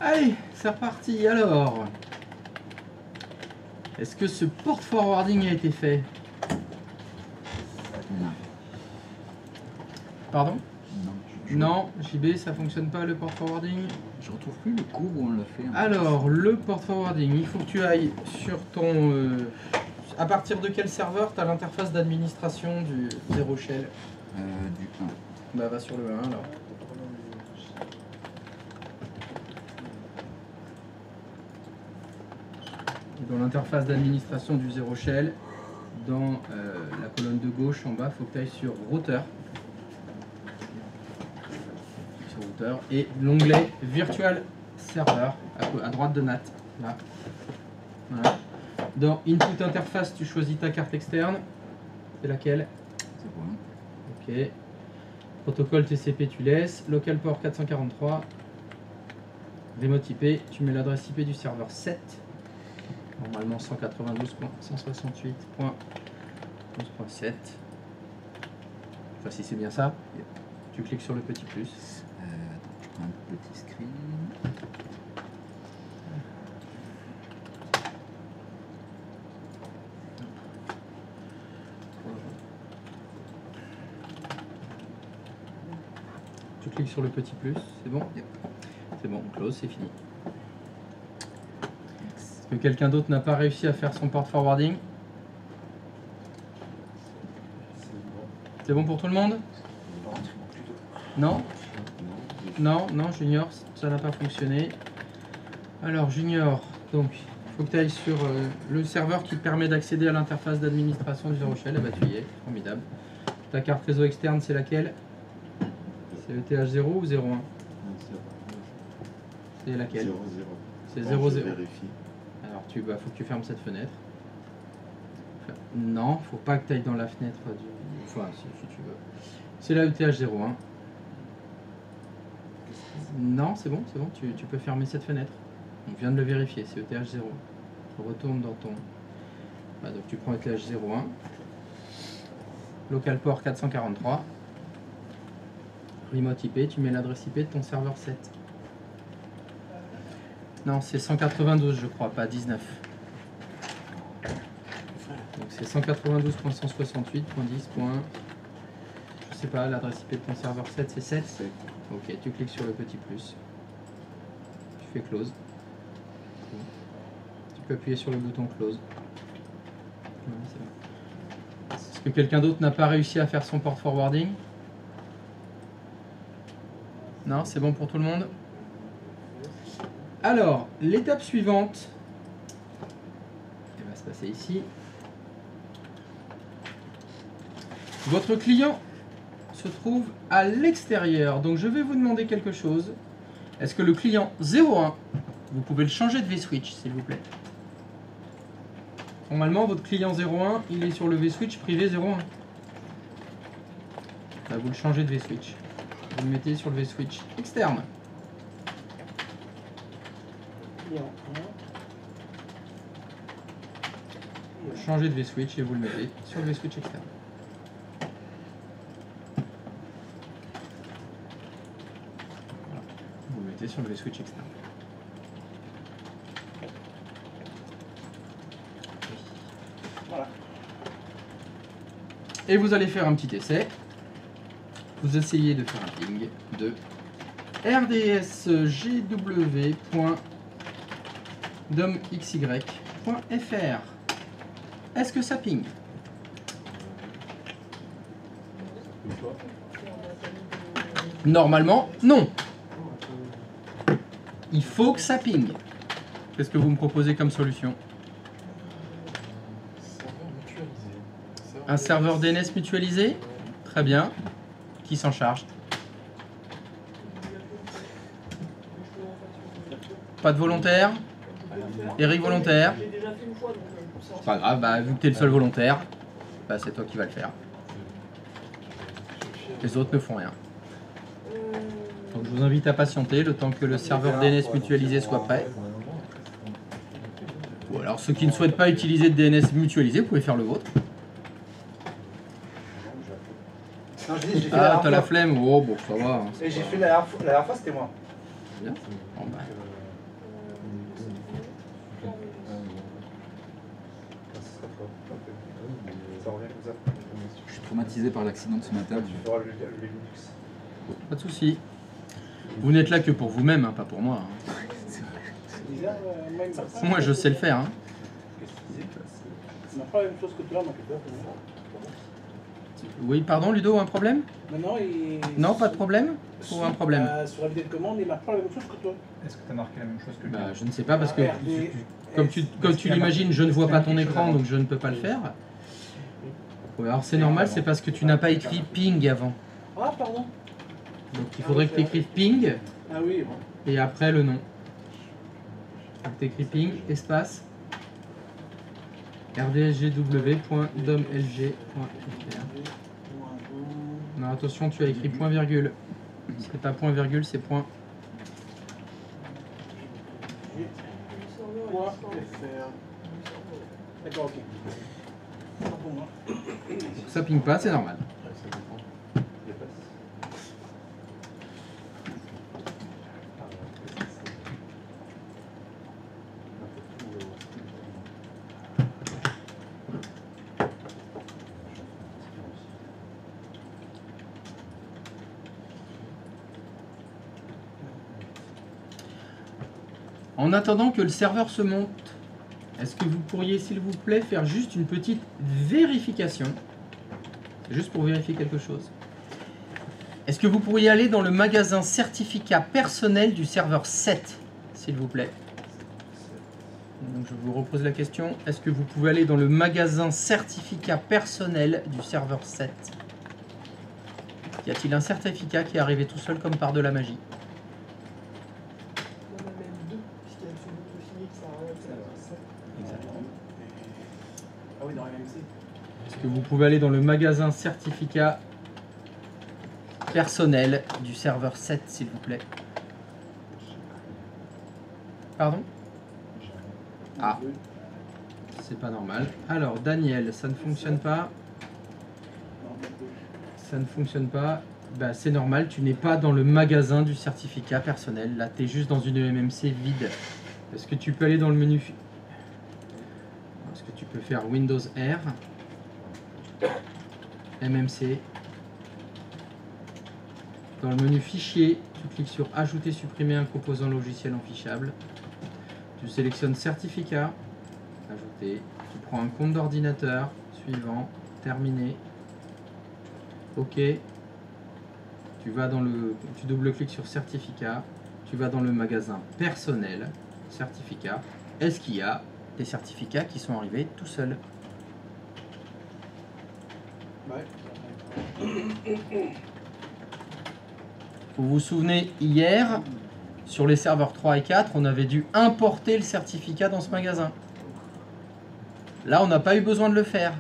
Allez, c'est reparti. Alors, est-ce que ce port forwarding a été fait? Non. Pardon? Non. Non, JB, ça fonctionne pas le port forwarding. Je retrouve plus le cours où on l'a fait. Alors, le port forwarding, il faut que tu ailles sur ton... à partir de quel serveur tu as l'interface d'administration du 0 shell? Du 1. Bah va sur le 1 alors. Dans l'interface d'administration du 0 shell, dans la colonne de gauche en bas, il faut que tu ailles sur routeur. Sur routeur et l'onglet virtual server à droite de NAT. Là. Voilà. Dans input interface, tu choisis ta carte externe. C'est laquelle? C'est bon. Ok. Protocole TCP, tu laisses. Local port 443. Remote IP, tu mets l'adresse IP du serveur 7. Normalement 192.168.11.7. Enfin, si c'est bien ça, tu cliques sur le petit plus. Attends, je prends un petit screen. Tu cliques sur le petit plus, c'est bon? Yep. C'est bon, on close, c'est fini. Est-ce que quelqu'un d'autre n'a pas réussi à faire son port forwarding? C'est bon pour tout le monde? Non? Non, non, Junior, ça n'a pas fonctionné. Alors, Junior, donc, il faut que tu ailles sur le serveur qui te permet d'accéder à l'interface d'administration du 0 shell. Ah bah, tu y es, formidable. Ta carte réseau externe, c'est laquelle? C'est ETH0 ou 01? C'est laquelle? 0, 0. C'est Bon, 0, je 0. vérifie. Alors, faut que tu fermes cette fenêtre. Non, faut pas que tu ailles dans la fenêtre du... Enfin, si tu veux. C'est la ETH01. Non, c'est bon, tu peux fermer cette fenêtre. On vient de le vérifier, c'est ETH0. Retourne dans ton... Bah, donc tu prends ETH01. Local port 443. Remote IP, tu mets l'adresse IP de ton serveur 7. Non, c'est 192 je crois, pas 19. Donc c'est 192.168.10. Je sais pas, l'adresse IP de ton serveur 7 c'est 7. Ok, tu cliques sur le petit plus. Tu fais close. Tu peux appuyer sur le bouton close. Ouais, c'est bon. Est-ce que quelqu'un d'autre n'a pas réussi à faire son port forwarding? Non, c'est bon pour tout le monde? Alors, l'étape suivante, elle va se passer ici. Votre client se trouve à l'extérieur, donc je vais vous demander quelque chose. Est-ce que le client 01, vous pouvez le changer de vSwitch, s'il vous plaît? Normalement, votre client 01, il est sur le vSwitch privé 01. Là, vous le changez de vSwitch. Vous le mettez sur le vSwitch externe. Vous changez de vSwitch et vous le mettez sur le vSwitch externe. Voilà. Vous le mettez sur le vSwitch externe. Voilà. Et vous allez faire un petit essai. Vous essayez de faire un ping de rdsgw.domxy.fr. Est-ce que ça ping? Normalement, non. Il faut que ça ping. Qu'est-ce que vous me proposez comme solution? Un serveur DNS mutualisé? Très bien. Qui s'en charge? Pas de volontaire? Eric volontaire? C'est pas grave, bah, vu que tu es le seul volontaire, bah, c'est toi qui vas le faire. Les autres ne font rien. Donc je vous invite à patienter le temps que le serveur DNS mutualisé soit prêt. Ou alors ceux qui ne souhaitent pas utiliser de DNS mutualisé, vous pouvez faire le vôtre. Non, je dis, j'ai fait Ah, la t'as la dernière fois. flemme? Oh, bon, ça va. Hein, Et j'ai fait la dernière fois, c'était moi. bien. Bon, bah. Je suis traumatisé par l'accident de ce matin. Pas de souci. Vous n'êtes là que pour vous-même, hein, pas pour moi. Hein. Moi, je sais le faire. Hein. On n'a pas la même chose que toi, ma peur. Oui, pardon, Ludo, un problème? Non, pas de problème? Ou un problème? Sur la vidéo de commande, il marque pas la même chose que toi. Est-ce que tu as marqué la même chose que lui? Bah, je ne sais pas, parce que comme tu l'imagines, je ne vois pas ton écran, donc je ne peux pas le faire. Ouais, alors c'est normal, c'est parce que tu n'as pas écrit ping avant. Ah, pardon. Donc il faudrait que tu écrives ping, Ah oui, bon. et après le nom. Donc tu écris ping, espace, rdsgw.domlg.fr. Non, attention, tu as écrit point virgule. C'est pas point virgule, c'est point. D'accord, ok. C'est pour moi. Ça ping pas, c'est normal. En attendant que le serveur se monte, est-ce que vous pourriez, s'il vous plaît, faire juste une petite vérification? Juste pour vérifier quelque chose. Est-ce que vous pourriez aller dans le magasin certificat personnel du serveur 7, s'il vous plaît? Donc je vous repose la question. Est-ce que vous pouvez aller dans le magasin certificat personnel du serveur 7? Y a-t-il un certificat qui est arrivé tout seul comme par de la magie? Ah oui, dans MMC. Est-ce que vous pouvez aller dans le magasin certificat personnel du serveur 7, s'il vous plaît? Pardon? Ah, c'est pas normal. Alors, Daniel, ça ne fonctionne pas. Ça ne fonctionne pas. Bah, c'est normal, tu n'es pas dans le magasin du certificat personnel. Là, tu es juste dans une MMC vide. Est-ce que tu peux aller dans le menu? Est-ce que tu peux faire Windows R, MMC. Dans le menu Fichier, tu cliques sur Ajouter, supprimer un composant logiciel en fichable. Tu sélectionnes Certificat, Ajouter. Tu prends un compte d'ordinateur, suivant, terminé. OK. Tu double-cliques sur Certificat. Tu vas dans le magasin Personnel, Certificat. Est-ce qu'il y a des certificats qui sont arrivés tout seuls? Ouais. Vous vous souvenez, hier, sur les serveurs 3 et 4, on avait dû importer le certificat dans ce magasin. Là, on n'a pas eu besoin de le faire.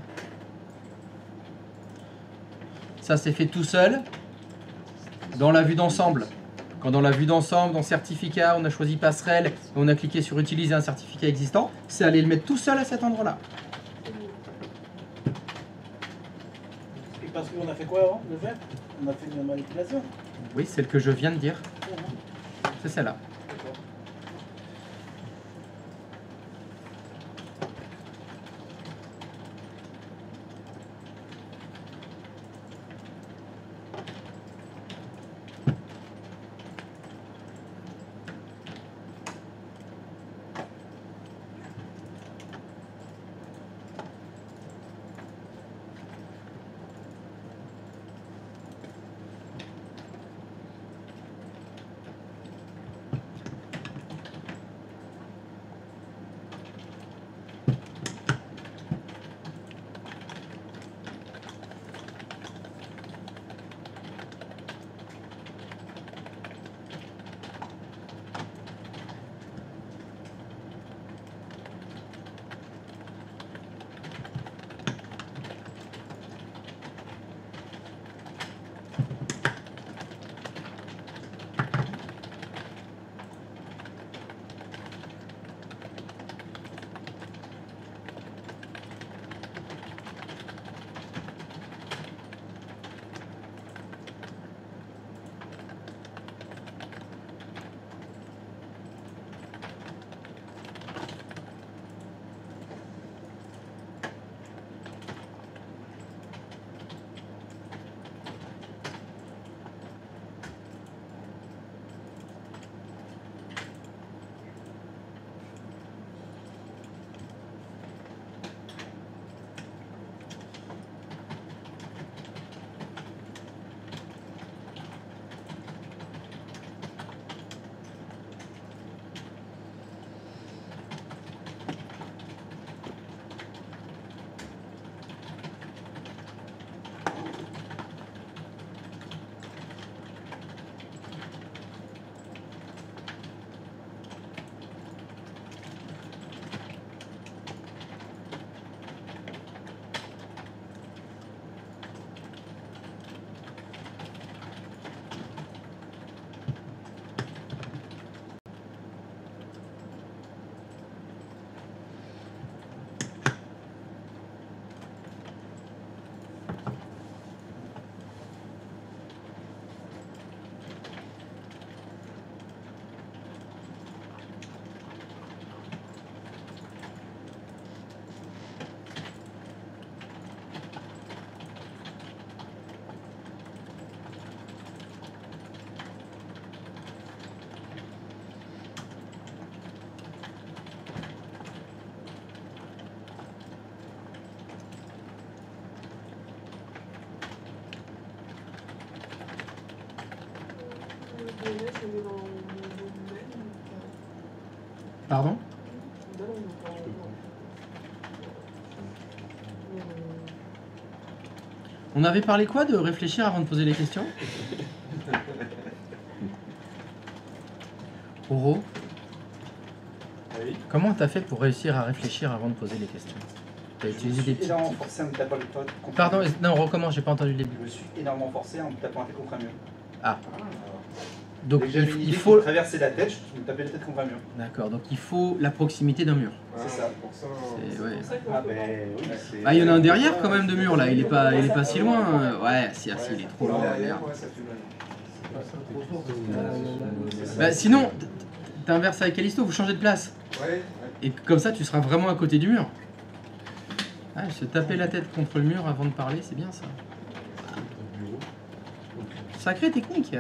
Ça s'est fait tout seul dans la vue d'ensemble. Quand dans la vue d'ensemble, dans certificat, on a choisi passerelle, et on a cliqué sur utiliser un certificat existant, c'est aller le mettre tout seul à cet endroit-là. Et parce qu'on a fait quoi avant de faire? On a fait une manipulation. Oui, celle que je viens de dire. C'est celle-là. je le mets dans mon domaine. Pardon? On avait parlé quoi de réfléchir avant de poser les questions? Oro, Oui. comment t'as fait pour réussir à réfléchir avant de poser les questions? T'as utilisé des petits... énormément forcé en me tapant le toit contre Pardon, un mur. non, recommence, j'ai pas entendu le début. Je me suis énormément forcé en me tapant la tête contre un mur. Donc Dès que j'avais une il idée faut... qui traversait la tête, je me tapais la tête contre un mur. D'accord, donc il faut la proximité d'un mur. C'est ça. Pour ça, C'est- ouais. Ah ben oui, c'est... Ah, il y en a un derrière quand même de mur là, il est pas si loin. Ouais, si, il est trop loin. Merde. ouais, ça fait mal. Bah, sinon, t'inverses avec Callisto, vous changez de place. Ouais, Et comme ça, tu seras vraiment à côté du mur. Ah, se taper la tête contre le mur avant de parler, c'est bien ça. Sacrée technique.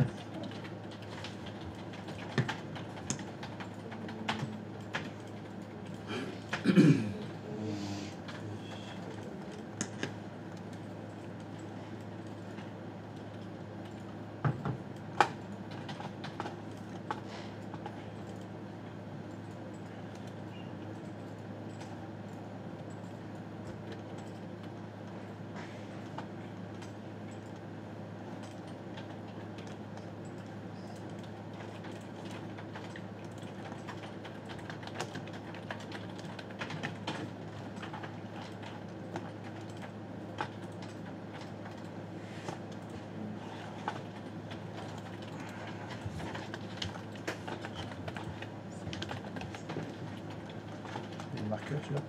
Marqueur, tu l'as?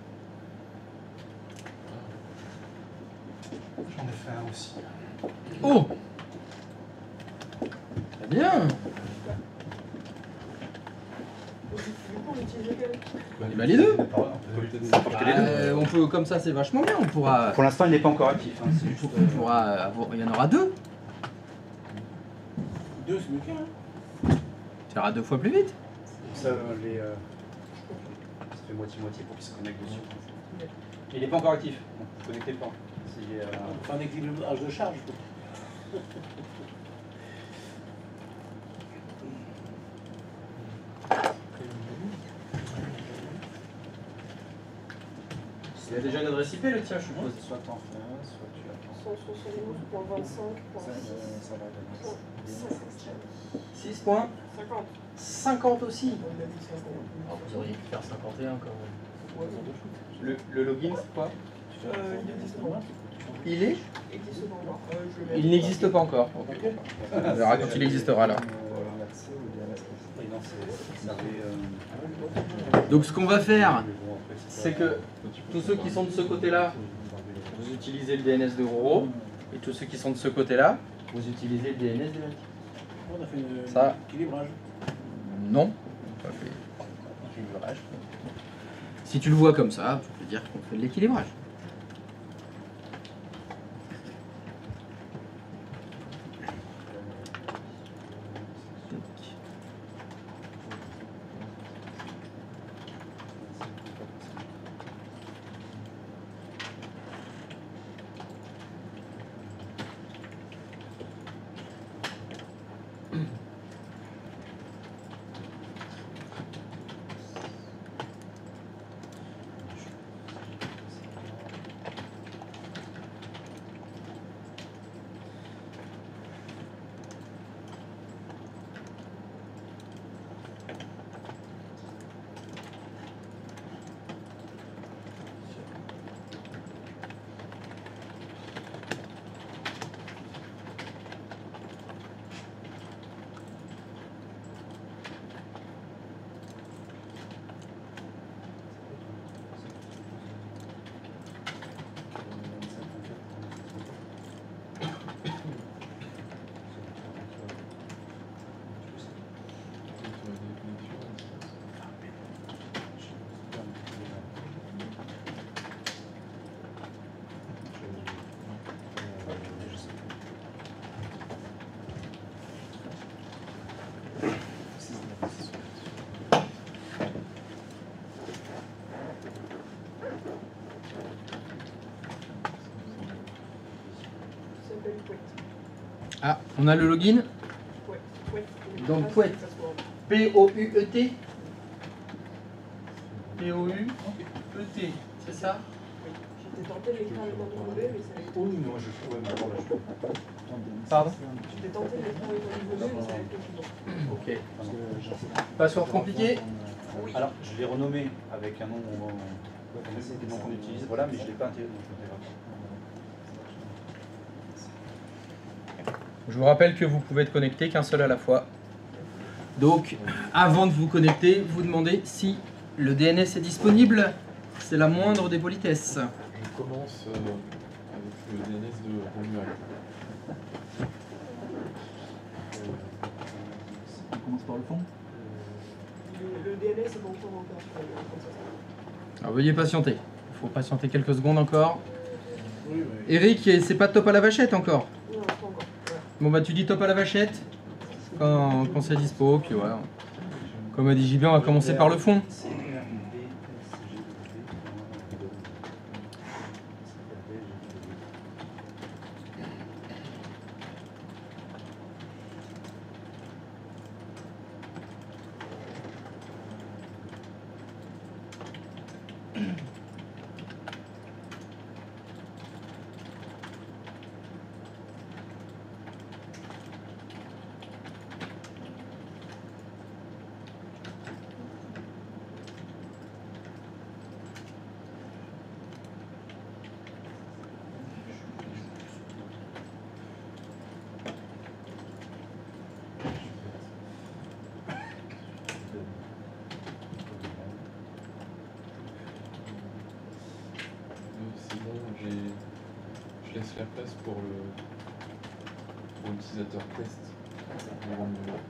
J'en ai fait un aussi. Oh! Très bien! On utilise lequel? Et bah les deux! Porter les deux. On peut, comme ça c'est vachement bien, on pourra... Pour l'instant, il n'est pas encore actif. Hein, c'est juste, On pourra avoir... Il y en aura deux! Deux, c'est mieux qu'un. Tu iras 2 fois plus vite! ça, ça fait moitié-moitié pour qu'il se connecte dessus. Il n'est pas encore actif, donc ne connectez pas. Enfin, un équilibrage de charge. Quoi. Il y a déjà une adresse IP le tien, je suppose. Soit t'en fais un, soit tu attends. 171.25.6. Ça va, 6 points. 50. 50 aussi. Il a dit 50. Alors, vous auriez pu faire 51 quand même. Le login, c'est quoi? Il existe pas. Il est? Il existe pas encore. Je le mets. Il n'existe pas encore. Ok. On verra quand il existera là. Oui, non, c'est Donc ce qu'on va faire, c'est que tous ceux qui sont de ce côté-là, vous utilisez le DNS de Roro, et tous ceux qui sont de ce côté-là, vous utilisez le DNS de Venti. On a fait Ça. un équilibrage. Non, on fait l'équilibrage. Si tu le vois comme ça, tu peux dire qu'on fait de l'équilibrage. Ça s'appelle Pouet. Ah, on a le login? Pouet. Donc Pouet. P-O-U-E-T. P-O-U-E-T, c'est ça? J'étais tenté de l'écrire avec un W, mais ça allait. Oui, moi je fais. Ouais, mais bon, là, je fais. Pardon? J'étais tenté de l'écrire avec un W, mais ça allait être confusant. Ok. Password compliqué? Alors, je l'ai renommé avec un nom qu'on utilise, voilà, mais je ne l'ai pas intégré. Donc je l'intègre pas. Je vous rappelle que vous pouvez être connecté qu'un seul à la fois. Donc, avant de vous connecter, vous demandez si le DNS est disponible. C'est la moindre des politesses. Je commence avec le DNS de Romuald. On commence par le fond. Le DNS est pas encore encore. Alors, veuillez patienter. Il faut patienter quelques secondes encore. Oui, oui. Eric, c'est pas top à la vachette encore? Non, pas encore. Voilà. Bon bah tu dis top à la vachette quand c'est dispo, puis voilà. Comme a dit JB, on va commencer par le fond. Sinon, je laisse la place pour l'utilisateur test. Pour Romuald.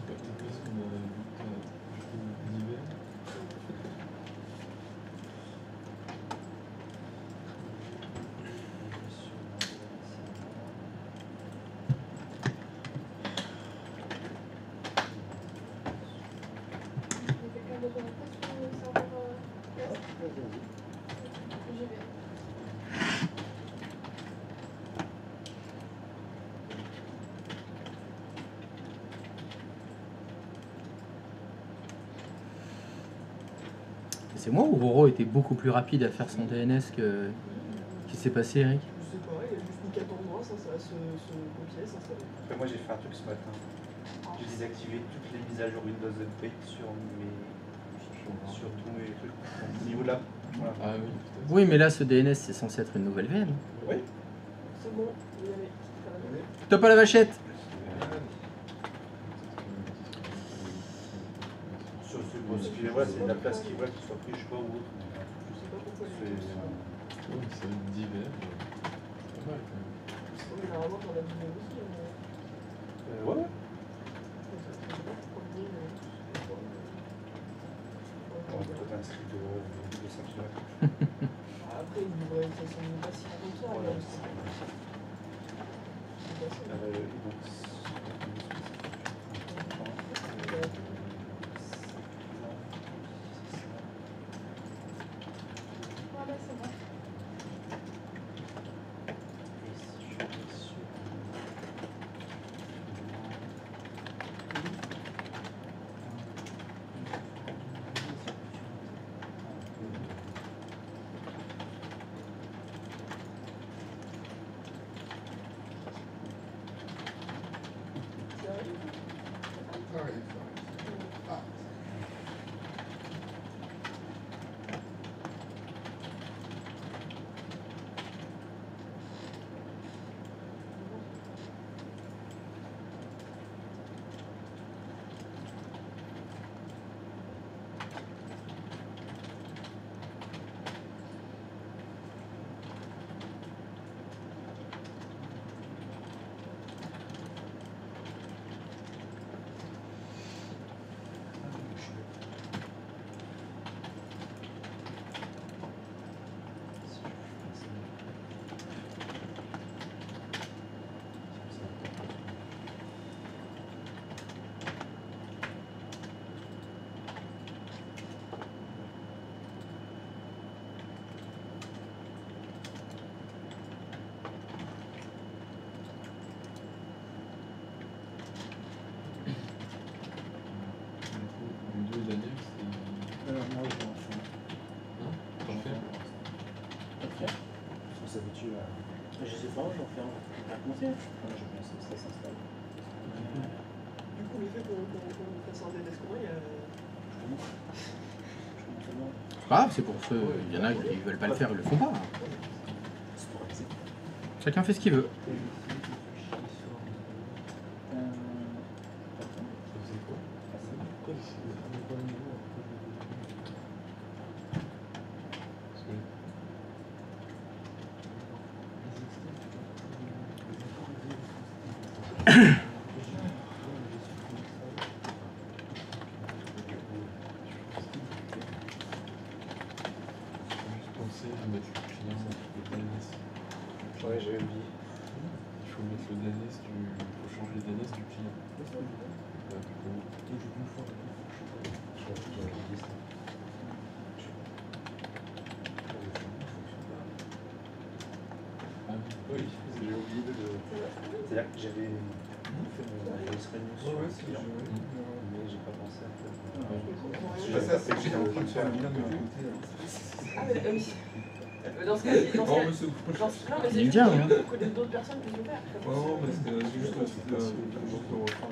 Peut-être parce qu'on a juste divers. Quelqu'un d'autre sur le serveur J'y vais. C'est moi ou Roro était beaucoup plus rapide à faire son DNS que... Qu'est-ce qui s'est passé, Eric? Je sais pas, il y a juste mis 14 mois, ça va se copier, s'installer. Après, moi j'ai fait un truc ce matin. J'ai désactivé toutes les mises à jour Windows Update sur tous mes trucs. Donc, au niveau là, voilà. Ah oui, peut-être. Oui, mais là, ce DNS, c'est censé être une nouvelle VM. Oui. C'est bon, il y avait. Top à la vachette! Sur ce, bon, ce que je vois, c'est de la place qui voit, qui soit prise, je sais pas, ou autre. Je sais pas pourquoi il C'est- y a Oui, c'est divers. C'est pas mal quand même. Oui, normalement, t'en as dit aussi. Ouais, ouais. Je sais pas pourquoi il y a On va peut-être un script de 5 km. Après, il devrait, ça semble pas si long que ça. Voilà. mais c'est pas ça. Voilà, c'est bon. On s'habitue à. Je sais pas, j'en fais un. On va commencer. Je pense que ça s'installe. Du coup, le fait qu'on fasse un DNS commun, il y a. C'est pas grave, c'est pour ceux. Il y en a qui veulent pas le faire, ils le font pas. Chacun fait ce qu'il veut. Ouais, j'ai oublié. Il faut mettre le DNS du. Il faut changer le DNS du client. Oui, j'ai oublié de le. C'est-à-dire que j'avais fait mon réunion sur le client, mais j'ai pas pensé à faire. Ça, c'est que j'étais en train de faire un bilan de mon côté. Ah, mais oui. Dans ce cas, non, mais c'est juste bien, qu'il y hein. a beaucoup d'autres personnes qui le faire. Non, mais c'était juste le truc de refrain.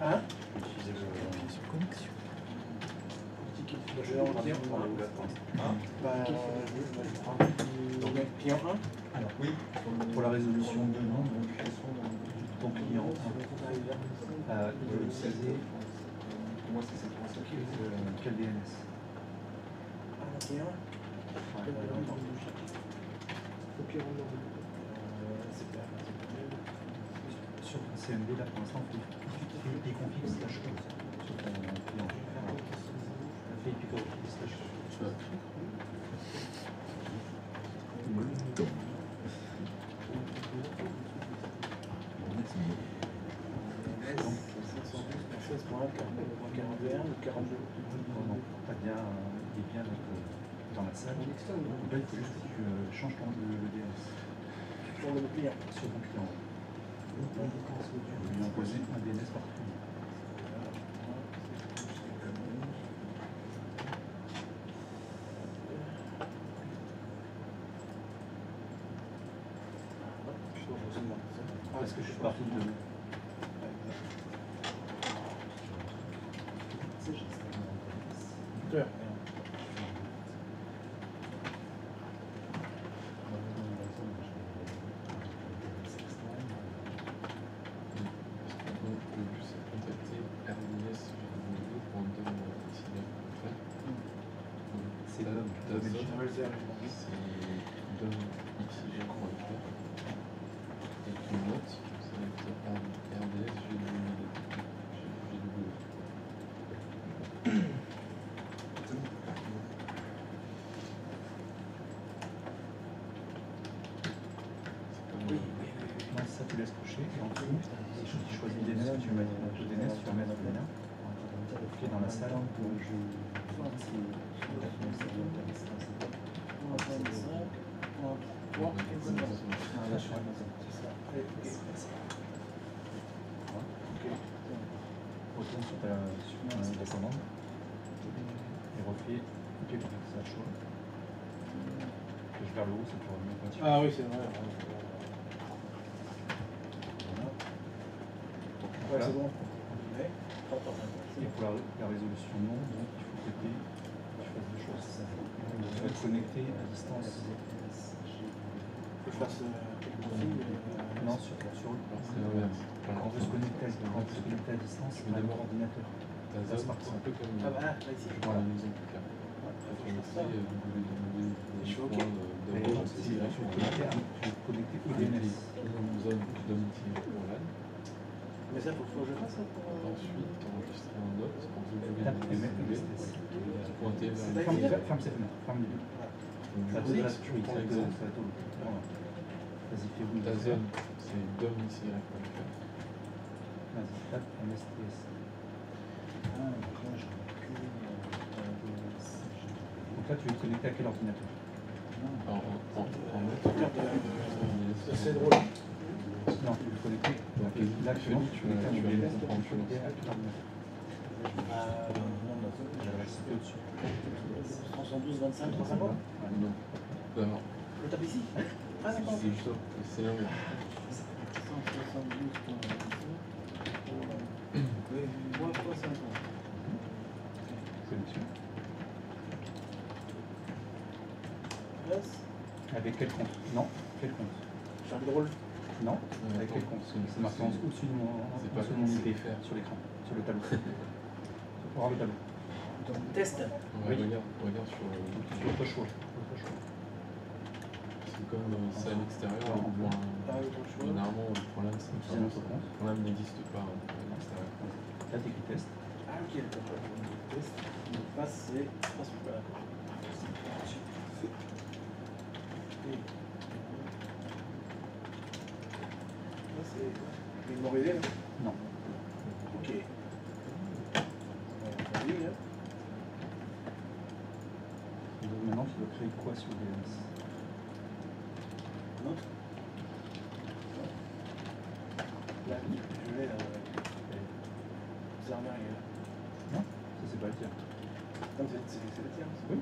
Hein? Donc, client 1. Alors oui, pour la résolution de nom, donc ton client, il veut utiliser, pour moi c'est cette fois quel DNS? Client 1. Sur ton CMD, là pour l'instant, il config slash code sur ton client. Fait config slash code. T'as bien, il est bien dans la salle. Donc là, il faut juste que tu changes le DNS. Sur le client. Sur ton client. Lui imposer un DNS particulier. Parce que je suis parti de. Ça, tu laisses coucher. Et en dessous, si tu choisis le DNS, tu vas mettre le DNS, tu vas mettre le lien. Qui est dans la salle. Retourne sur ta commande et refais copier pour faire ça chaud. Vers le haut, ça pourra mieux continuer. Ah oui, c'est vrai. Ouais, c'est bon. Et pour la résolution non, donc il faut que tu fasses deux choses. Tu vas te connecter à distance. Que je fasse Non, sur quand on veut se connecter à distance, on a leur ordinateur. C'est un peu comme Ah bah, là, ici. voilà, la maison plus claire. Après, tu vas Je suis OK. Tu es connecté au DNS. zone domicile voilà. Mais ça, faut que je fasse ça pour. Ensuite, enregistrer un note en Tape et mettre le pointer vers Ferme cette fenêtre, ferme les deux. Ça te donne la sécurité. Vas-y, fais oui. ta zone, c'est domicile. Vas-y, tape MSTS. Donc là, tu veux te connecter à quel ordinateur? En net, C'est drôle. Non, tu veux te connecter. Là, actuellement, tu veux connecter à quel ordinateur? L'adresse IP au-dessus. 312, 25, 350. Non. Non, non. Le tape ici. Ah d'accord. C'est juste ça. C'est l'inverse. 172, 350. Connexion. Yes. Avec quel compte? Non. Quel compte? Charlie drôle. Non. Avec quel compte? C'est marqué au-dessus de mon unité sur l'écran, sur le tableau. Pour voir le tableau. Test. Ouais, regarde sur Autre choix. C'est comme c'est à l'extérieur, on voit généralement le problème c'est que le problème n'existe pas à l'extérieur. Là t'écris test. Ah ok, d'accord. Test. Donc face c'est. Face ou pas. Là c'est. Ils m'ont aidé là. Non. Ok. Oui, hein. Et donc maintenant tu dois créer quoi sur DNS? Un autre. Là, je l'ai là. Serveur, il est là. Non, ça c'est pas le tien. Non, c'est le tien. Oui.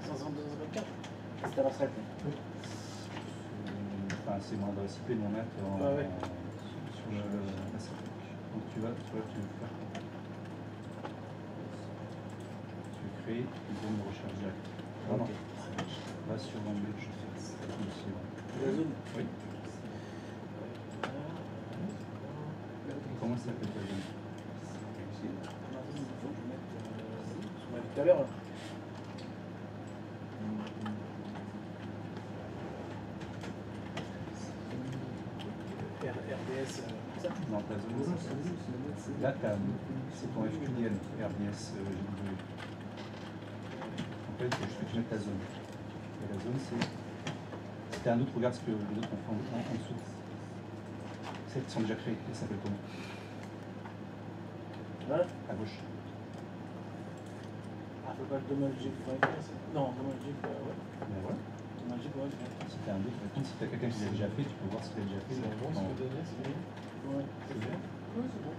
524. C'était à la retraite. Enfin c'est mon adresse IP de mon net sur la salle. Donc tu veux faire quoi? Tu veux créer une zone de recherche directe. Non, non. Va sur l'onglet de recherche. La zone. Oui. Comment ça s'appelle ta zone? Il faut que je mette ce qu'on a vu tout à l'heure. RDS, ça. Non, ta zone. Là, c'est ton FQDN, RDS GW. En fait, il faut juste que tu mettes ta zone. Et la zone, c'est. Si t'as un autre, regarde ce que les autres ont fait en dessous. Celles qui sont déjà créées, elles s'appellent comment? Là. À gauche. Ah, faut pas le domaljig.fr. Non, domaljig, ouais. Mais voilà. Domaljig, ouais. Si t'as un autre, si t'as quelqu'un qui l'a déjà fait, tu peux voir ce qu'il a déjà fait. C'est bon ce Dans- que donnait, c'est bon. Ouais. C'est bien. Oui, c'est bon.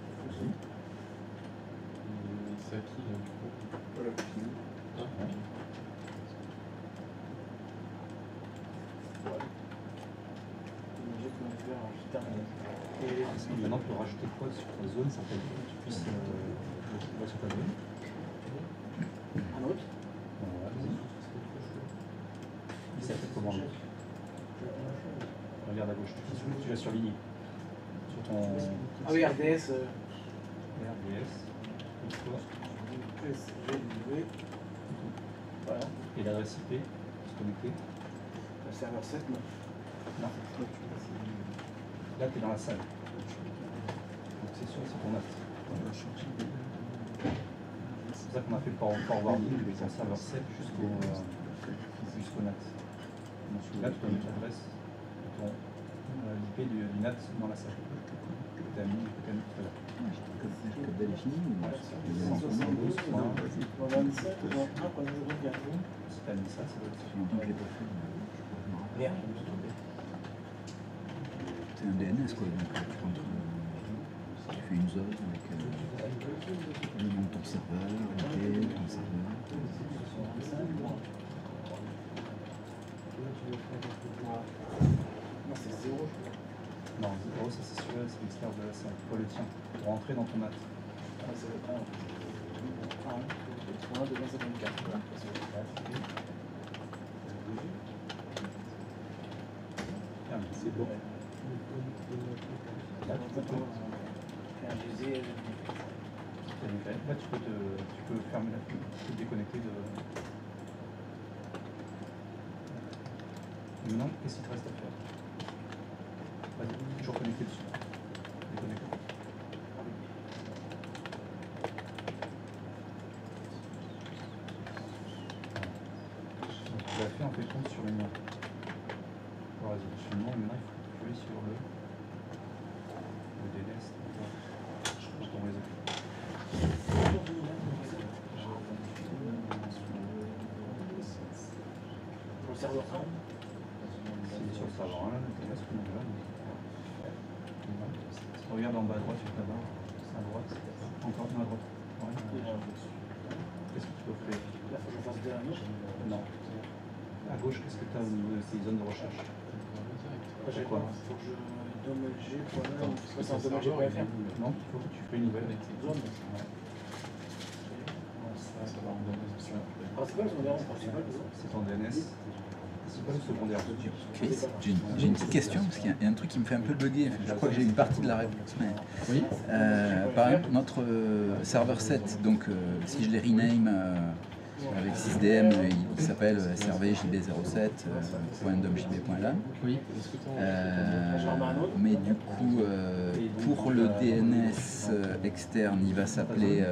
C'est à qui là du coup? Voilà, fini. Ah. Domaljig.fr, j'ai terminé. Et Maintenant, tu peux rajouter quoi sur ta zone, ça fait que tu puisses le voir sur ta zone. un autre. Voilà, vas-y. Il s'appelle comment l'autre? Regarde à gauche, tu vas surligner. Sur ton Ah oui, RDS. RDS, toi, SGW. Voilà. et l'adresse IP, se connecter. Le serveur 7, non. Non. Là, tu es dans la salle. Donc c'est sûr, c'est ton NAT. C'est pour ça qu'on a fait le forwarding avec ton serveur 7 jusqu'au NAT. Donc là, tu dois mettre l'adresse de ton l'IP du NAT dans la salle. Que tu as mis tout à l'heure. Code défini ou 172, On a mis ça, on a qu'on a regardé. si tu as mis ça, ça doit être Ça fait longtemps que je l'ai pas fait. Merde. C'est un DNS quoi, donc tu rentres, tu fais une zone avec le nom de ton serveur, l'IP de ton serveur. Non, c'est 0. Non, 0, ça c'est celui-là, c'est l'extérieur de la salle. Pas le tien. Pour rentrer dans ton NAT. Ah, c'est le 1. 1 de 254. Voilà. Ah, mais c'est bon. Là, tu peux te... Là, tu peux fermer tu peux te déconnecter de... Maintenant, qu'est-ce qu'il te reste à faire? Vas-y, toujours connecté dessus. Déconnecté. Donc, tu l'as fait en fait compte sur le nom. Pour la résolution du nom, maintenant il faut appuyer sur le DNS dans ton réseau. Pour le serveur 1. C'est sur le serveur 1, là, tu as ce nom-là. Regarde en bas à droite sur ta barre. À droite, encore à droite. Qu'est-ce que tu peux faire? Là, faut que je fasse bien un autre. Non. À gauche, qu'est-ce que tu as au niveau de tes zones de recherche? J'ai quoi? Faut que je dommage G.1, c'est un dommage G.fr. Non, il faut que tu fais une nouvelle Zone. Principal ou secondaire? Principal, c'est ton DNS. Principal ou secondaire? Chris, j'ai une petite question, parce qu'il y a un truc qui me fait un peu bugger. Je crois que j'ai une partie de la réponse. Mais, Oui. par exemple, notre serveur 7, donc si je les rename avec 6DM, il s'appelle srvjb07.domjb.lan. Oui. Mais du coup, pour le DNS externe, il va s'appeler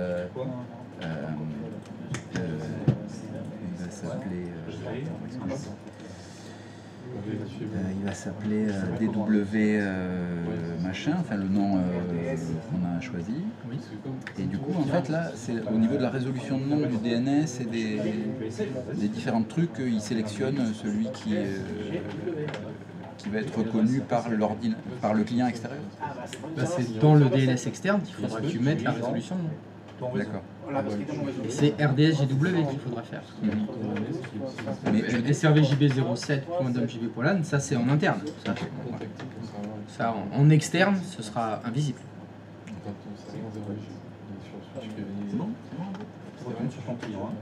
il va s'appeler DW machin, enfin le nom qu'on a choisi. Oui. Et du coup, en fait, là, c'est au niveau de la résolution de nom du DNS et des différents trucs, il sélectionne celui qui va être reconnu par le client extérieur. Bah, c'est dans le DNS externe qu'il faudra que tu mettes la résolution de nom. D'accord. C'est RDSGW qu'il faudra faire. Mais le srvjb07.domjb.lan, ça c'est en interne. Ça, en externe, ce sera invisible. C'est bon? Tu retournes sur ton client.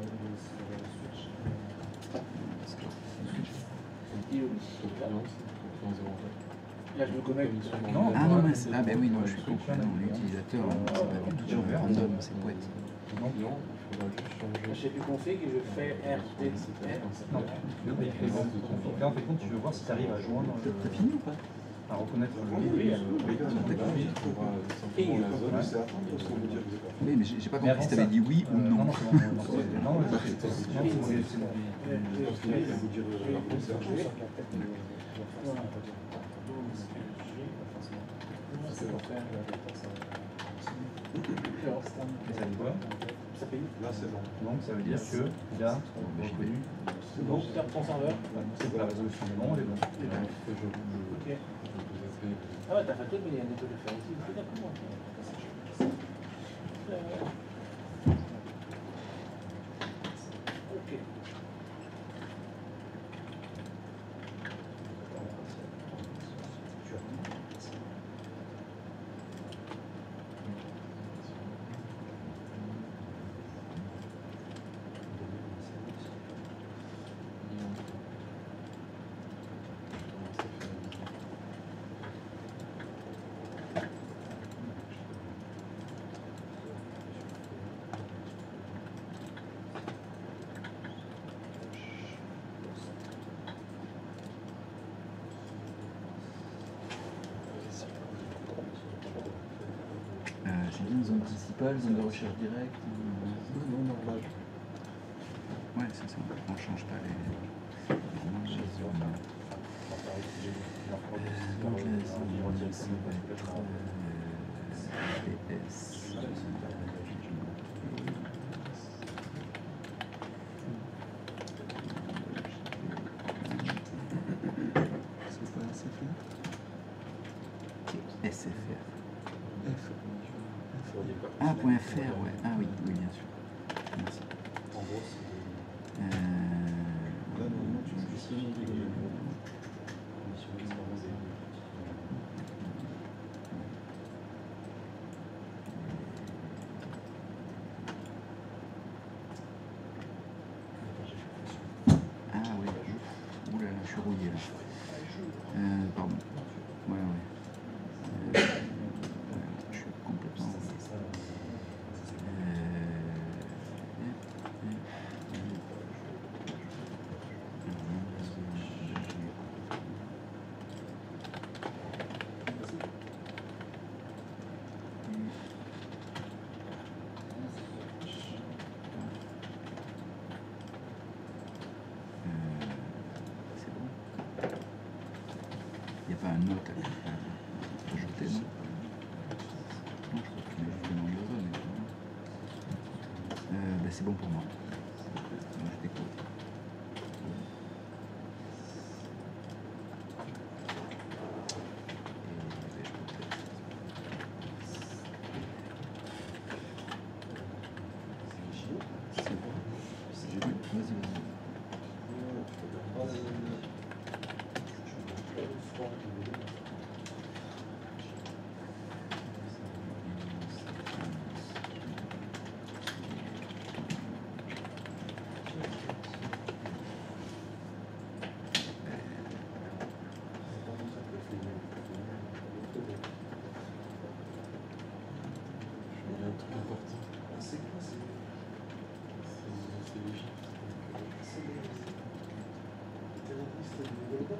Là, je me connecte. Non, Ah non, mais ben oui, non, je suis compris. Non, l'utilisateur, c'est pas du tout random, c'est poète. Non, il faudra juste changer. Je sais plus config et je fais RTR. Non, là, en fait, tu veux voir si tu arrives à joindre, T'as fini ou pas? à reconnaître le Oui, mais j'ai pas compris si t'avais dit oui ou non. Non, Là, c'est bon. donc ça veut dire que il a reconnu. Donc, ton serveur. C'est pour la résolution du nom, elle est bonne. Ok. Ah ouais, t'as fait tout, mais il y a un nettoyage de faire ici. D'accord. Ok. J'ai bien zone principale, zone de recherche directe. Non, normal. Ouais, c'est ça. On change pas les zones. Donc la zone, ça va être PS. C'est pas SFR? SFR. Ah, .fr, ouais. Ah oui, oui, bien sûr. Merci. En gros, c'est. Là, Euh... normalement, tu spécifies les. Ah oui, ouh là là, je suis rouillé là. Pardon. Ouais, ouais. Je suis complètement rouillé. C'est bon. Il n'y a pas un note à ajouter, non? Non, je crois que tu mets juste le nom de la zone. Ben, c'est bon pour moi. Alors, je t'écoute. Et ben, je peux peut-être-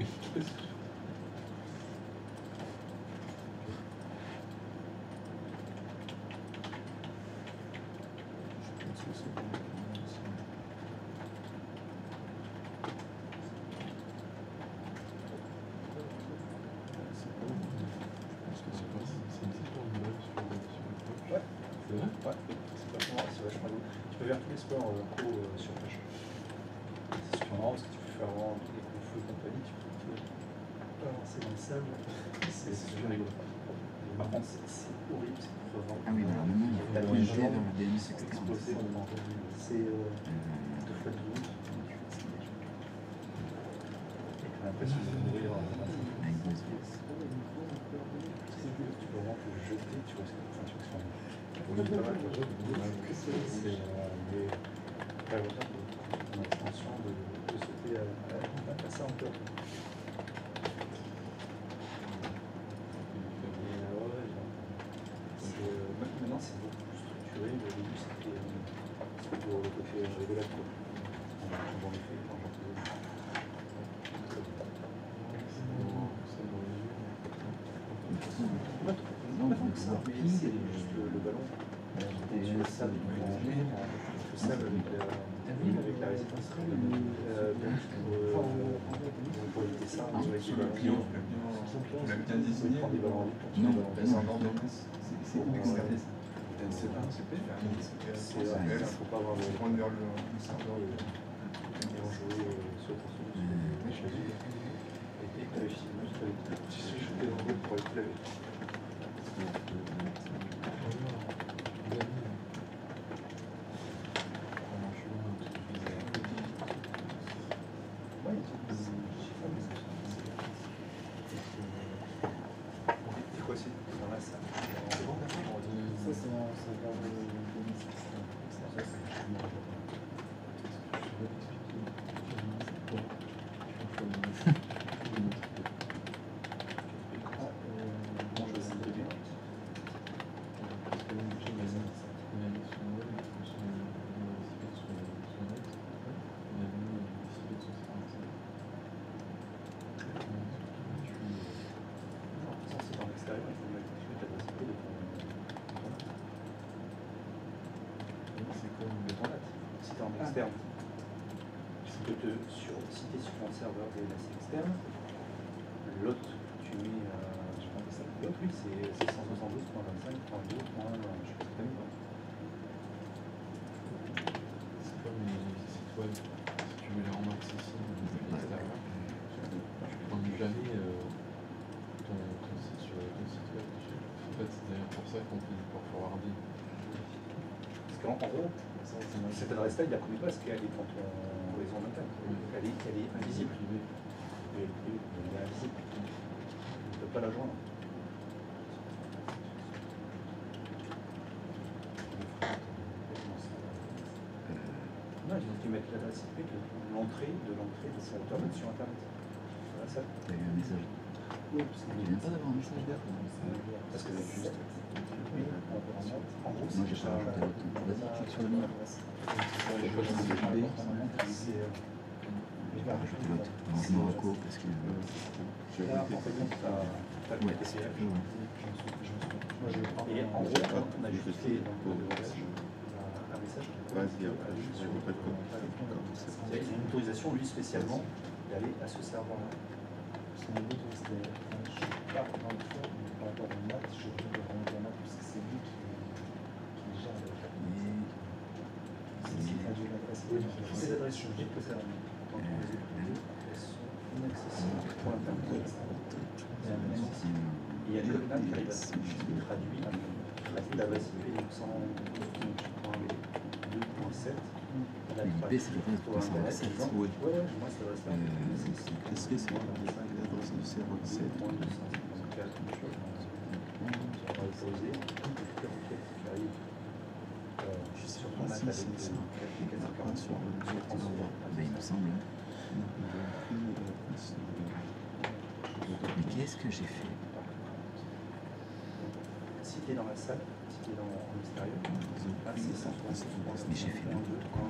Tu peux faire tous les sports co sur page. C'est super marrant parce que tu peux faire vraiment des coups de feu et compagnie, tu peux avancer dans le sable, c'est super rigolo. Par contre, c'est horrible, c'est crevant. Ah oui, voilà, maintenant il faut pointer vers le DNS externe. Explosé au moment. C'est 2 fois 12. Et t'as l'impression de mourir en Avec des tu peux vraiment te jeter, tu vois ce que tu fais. Oui, pas mal, c'est une extension de sauter à ça encore. Maintenant, c'est beaucoup plus structuré. Au début, c'était pour le côté rigolade. Bon effet, quand j'en faisais. Non, pas tant que ça, mais c'est juste le ballon. Et le sable, le sable avec la résistance. Pour éviter ça, on va essayer de Tu l'as bien désigné. prendre des ballons Non, C'est où externe? C'est là, c'est pas c'est il ne faut pas avoir le prendre vers le serveur. et en jouer soit pour celui et dès que la film, je jeter dans l'eau pour aller te laver. C'est quoi c'est dans la salle? Ça, c'est un serveur de 2016. Si tu es sur ton serveur DNS externe, l'autre, tu mets, je pense que ça, l'autre, oui, c'est 172.25.2. Je sais pas bien. C'est comme les sites web, si tu veux les rendre accessibles depuis l'extérieur, tu prends jamais ton site sur ton site web. En fait, c'est d'ailleurs pour ça qu'on fait du port forwarding. Parce qu'en gros, cette adresse-là, il la connaît pas parce qu'elle est dans ton réseau en interne. Elle est invisible. Elle est invisible. Tu ne peux pas la joindre. Non, il faut que tu mettes l'adresse IP de l'entrée de sa internet sur Internet. Voilà ça. Tu as eu un message. Oui, parce que Tu viens pas d'avoir un message d'air? parce que juste. Oui, en gros, Moi j'ai pas rajouté l'autre. Vas-y, clique sur le lien. Je vais rajouter l'autre. Je me recours parce que. Là, en fait, t'as le TCF. Et en gros, on a juste fait un message. Il y a une autorisation, lui, spécialement, d'aller à ce serveur-là. C'est un autre, je sais pas, encore une fois, mais par rapport au maths, je vais le rendre à maths parce que c'est lui qui gère le fait. Ces adresses publiques que ça dans ton réseau privé, elles sont inaccessibles pour Internet. Et il y a le code qui arrive à traduit l'adresse IP 2.7. L'IP, c'est l'adresse de ton serveur 7. Ouais, moi c'est l'adresse là. Qu'est-ce que c'est l'adresse du serveur 7? Sur ton Mac avec c'est ça. Ben, il me semble. Mais qu'est-ce que j'ai fait? Si tu es dans la salle, si tu es en extérieur, là c'est 160. Mais j'ai fait n'importe quoi.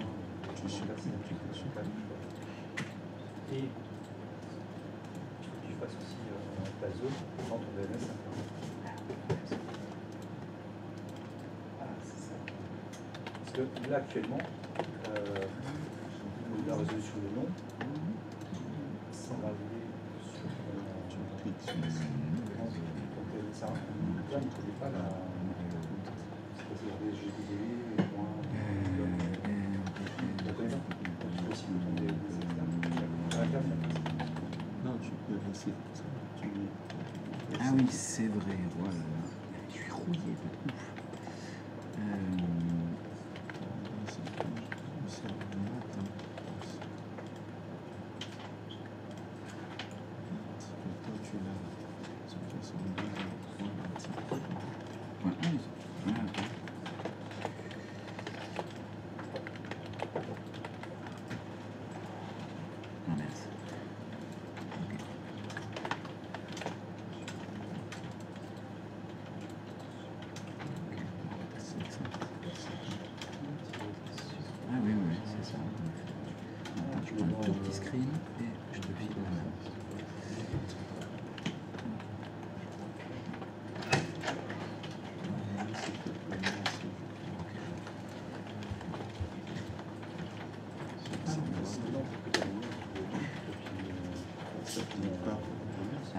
Et ta zone dans ton DNS interne. Ah, c'est ça. Parce que là, actuellement, la résolution de nom, ça va aller sur ton DNS. Ça, là, on ne connaît pas la. C'est GDD, Non, tu peux laisser ça. Ah oui, c'est vrai, voilà. Je suis rouillé de ouf. Ah oui, oui, c'est ça. Attends, je prends un tout petit screen et je te file la main.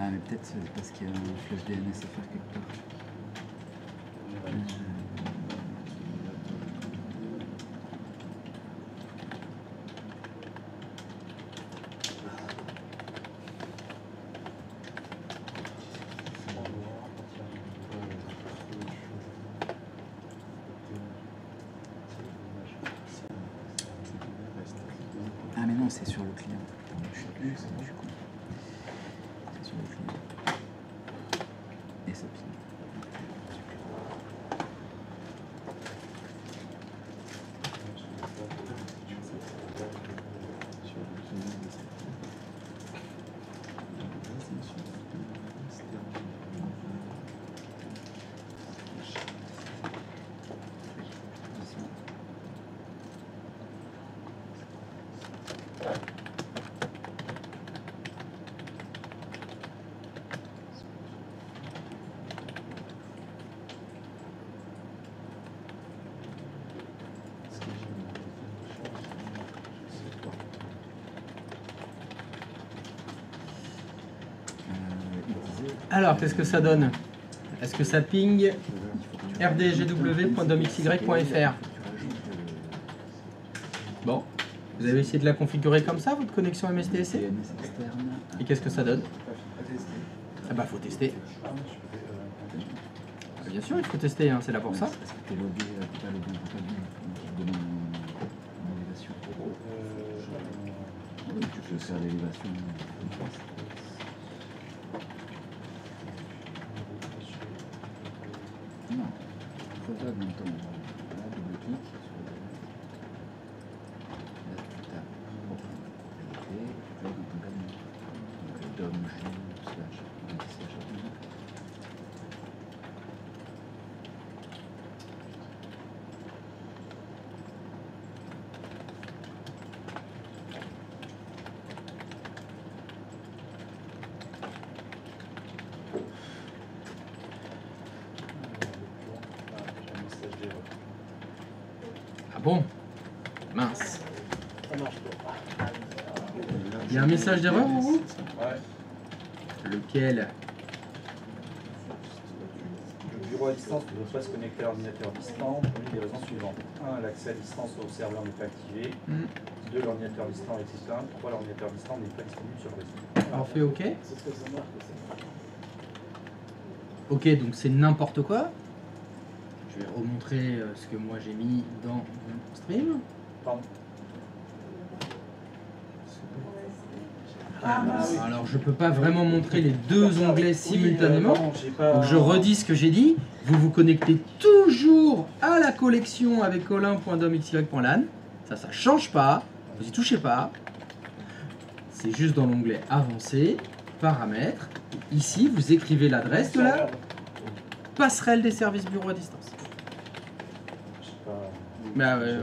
Ah mais peut-être c'est parce qu'il y a un flash DNS à faire quelque part. Ah mais non, c'est sur le client. Je suis con. C'est sur le client. Et ça ping. Alors, qu'est-ce que ça donne? Est-ce que ça ping rdgw.domxy.fr? Bon, vous avez essayé de la configurer comme ça, votre connexion MSTSC? Et qu'est-ce que ça donne? Ah bah, faut tester. Bien sûr, il faut tester, hein, c'est là pour ça. Tu peux faire l'élévation. Non, faisable en temps. Là, double clic sur le. Là, tu tapes propriété, là, dans ton cabinet. Donc, dom/g/slash. Ah bon? Mince. Il y a un message d'erreur pour vous? Ouais. Lequel? Le bureau à distance ne peut pas se connecter à l'ordinateur distant pour une des raisons suivantes. 1. L'accès à distance au serveur n'est pas activé. 2. L'ordinateur distant est éteint. 3. L'ordinateur distant n'est pas disponible sur le réseau. Alors fais OK. Ok, donc c'est n'importe quoi. Je vais remontrer ce que moi j'ai mis dans mon stream. Pardon. Alors je peux pas vraiment montrer les deux onglets simultanément. Non, j'ai pas... Donc je redis ce que j'ai dit. Vous vous connectez toujours à la collection avec olin.domxy.lan. Ça change pas. Vous y touchez pas. C'est juste dans l'onglet avancé, paramètres. Ici, vous écrivez l'adresse de la passerelle des services bureau à distance. Bah ouais.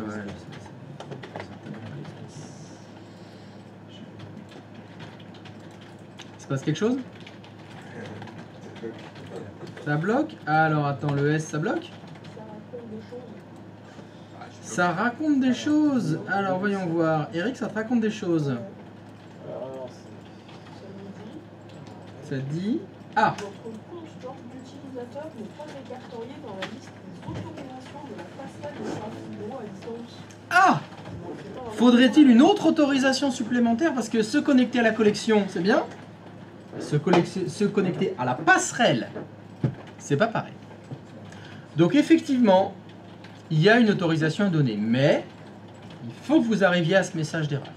Il se passe quelque chose? Ça bloque? Alors attends, le S ça bloque? Ça raconte des choses. Alors voyons voir. Eric, ça te raconte des choses. Alors, Ça dit... Ah! Votre compte d'utilisateur n'est pas répertorié dans la liste des autorisations de la passerelle de trafic bureau à distance. Ah! Faudrait-il une autre autorisation supplémentaire? Parce que se connecter à la collection, c'est bien. Se connecter à la passerelle, c'est pas pareil. Donc effectivement, il y a une autorisation à donner, mais il faut que vous arriviez à ce message d'erreur.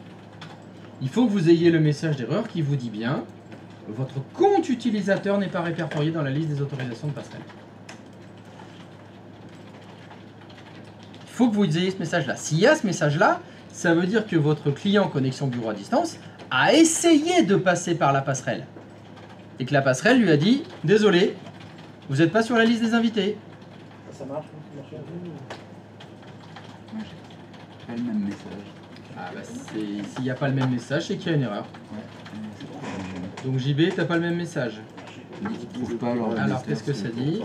Il faut que vous ayez le message d'erreur qui vous dit bien votre compte utilisateur n'est pas répertorié dans la liste des autorisations de passerelle. Il faut que vous ayez ce message-là. S'il y a ce message-là, ça veut dire que votre client connexion bureau à distance a essayé de passer par la passerelle. Et que la passerelle lui a dit « Désolé, vous n'êtes pas sur la liste des invités ». ça marche, Pas le même message. Ah bah s'il n'y a pas le même message, c'est qu'il y a une erreur. Ouais. Donc JB, t'as pas le même message. Ils trouvent pas leur Alors qu'est-ce que ça dit?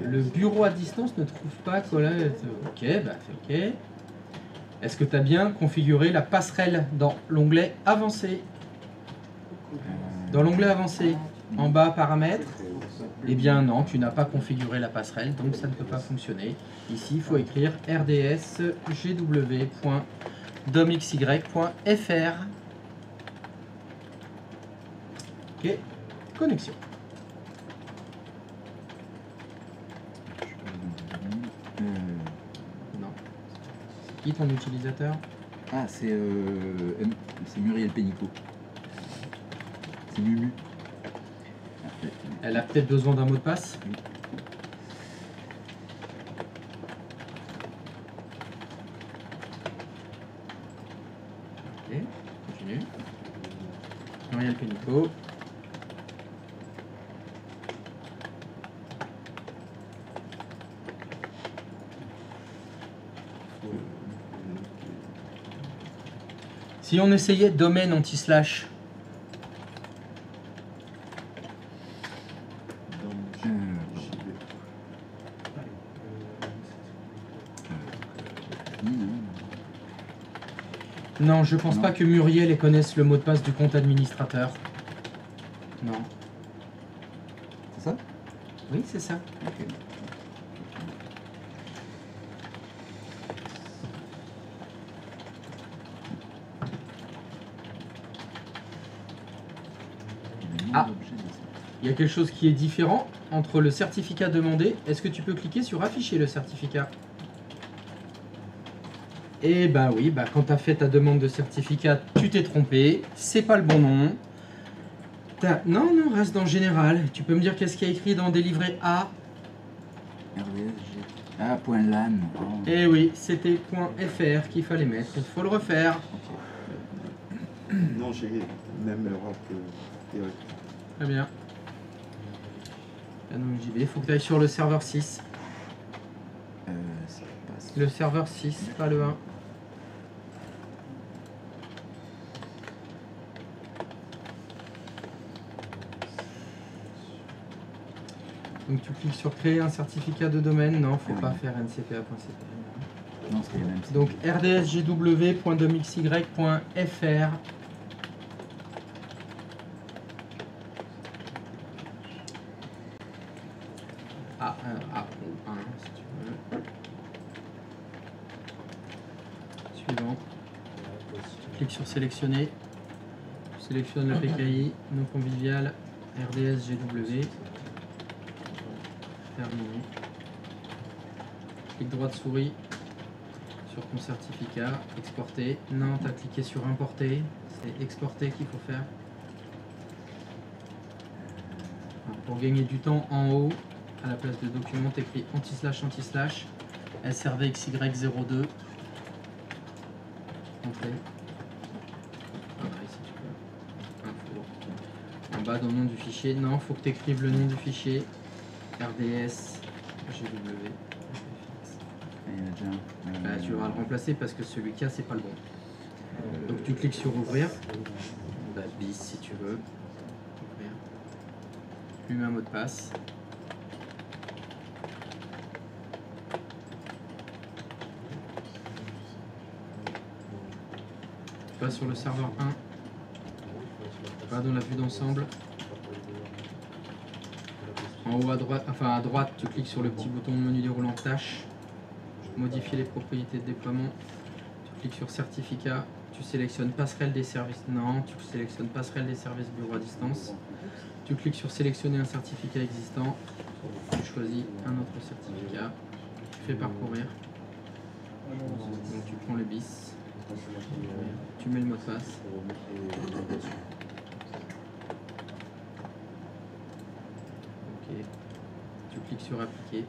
Le bureau à distance ne trouve pas Colette. Ok, bah ok. Est-ce que tu as bien configuré la passerelle dans l'onglet avancé? Dans l'onglet avancé, en bas paramètres. Eh bien non, tu n'as pas configuré la passerelle, donc ça ne peut pas fonctionner. Ici, il faut écrire rdsgw.domxy.fr. Ok, connexion. Non. C'est qui ton utilisateur? Ah, c'est Muriel Pénicaud. C'est Mumu. Elle a peut-être besoin d'un mot de passe. Oui. Ok, continue. Muriel Pénicaud. Si on essayait domaine anti-slash, non, je pense pas que Muriel ait connaisse le mot de passe du compte administrateur. Non. C'est ça? Oui, c'est ça. Ok. Ah. Il y a quelque chose qui est différent entre le certificat demandé. Est-ce que tu peux cliquer sur afficher le certificat? Eh ben oui, bah quand tu as fait ta demande de certificat, tu t'es trompé. C'est pas le bon nom. Non, reste dans général. Tu peux me dire qu'est-ce qu'il y a écrit dans délivré A? RDSG. Ah, .lan. Oh. Eh oui, c'était .fr qu'il fallait mettre. Il faut le refaire. Non, j'ai même l'Europe que Eric. Très bien. Canon JB, il faut que tu ailles sur le serveur 6. Ça passe. Le serveur 6, pas le 1. Donc tu cliques sur créer un certificat de domaine. Non, faut pas faire ncpa.cp. Non, c'est les mêmes. Donc rdsgw.domxy.fr. A1 si tu veux. Suivant. Tu cliques sur sélectionner. Tu sélectionnes le PKI, non convivial, RDSGW. Terminé. Clique droite souris sur ton certificat, exporter. Non, tu as cliqué sur importer, c'est exporter qu'il faut faire. Alors, pour gagner du temps, en haut, à la place de document, tu écris anti-slash srvxy02. Entrée. Pareil si tu veux. Info. En bas dans le nom du fichier, non, faut que tu écrives le nom du fichier. RDS GW. Il y en a déjà un. Bah, tu vas le remplacer parce que celui qu'il y a, c'est pas le bon. Donc tu cliques sur ouvrir. Bah, bis si tu veux. lui mets un mot de passe. Tu vas sur le serveur 1, tu vas dans la vue d'ensemble. En haut à droite, enfin à droite, tu cliques sur le petit bouton de menu déroulant tâches, modifier les propriétés de déploiement, tu cliques sur certificat, tu sélectionnes passerelle des services, non, tu sélectionnes passerelle des services bureau à distance, tu cliques sur sélectionner un certificat existant, tu choisis un autre certificat, tu fais parcourir, donc tu prends le bis, tu mets le mot de passe. Ok, tu cliques sur appliquer.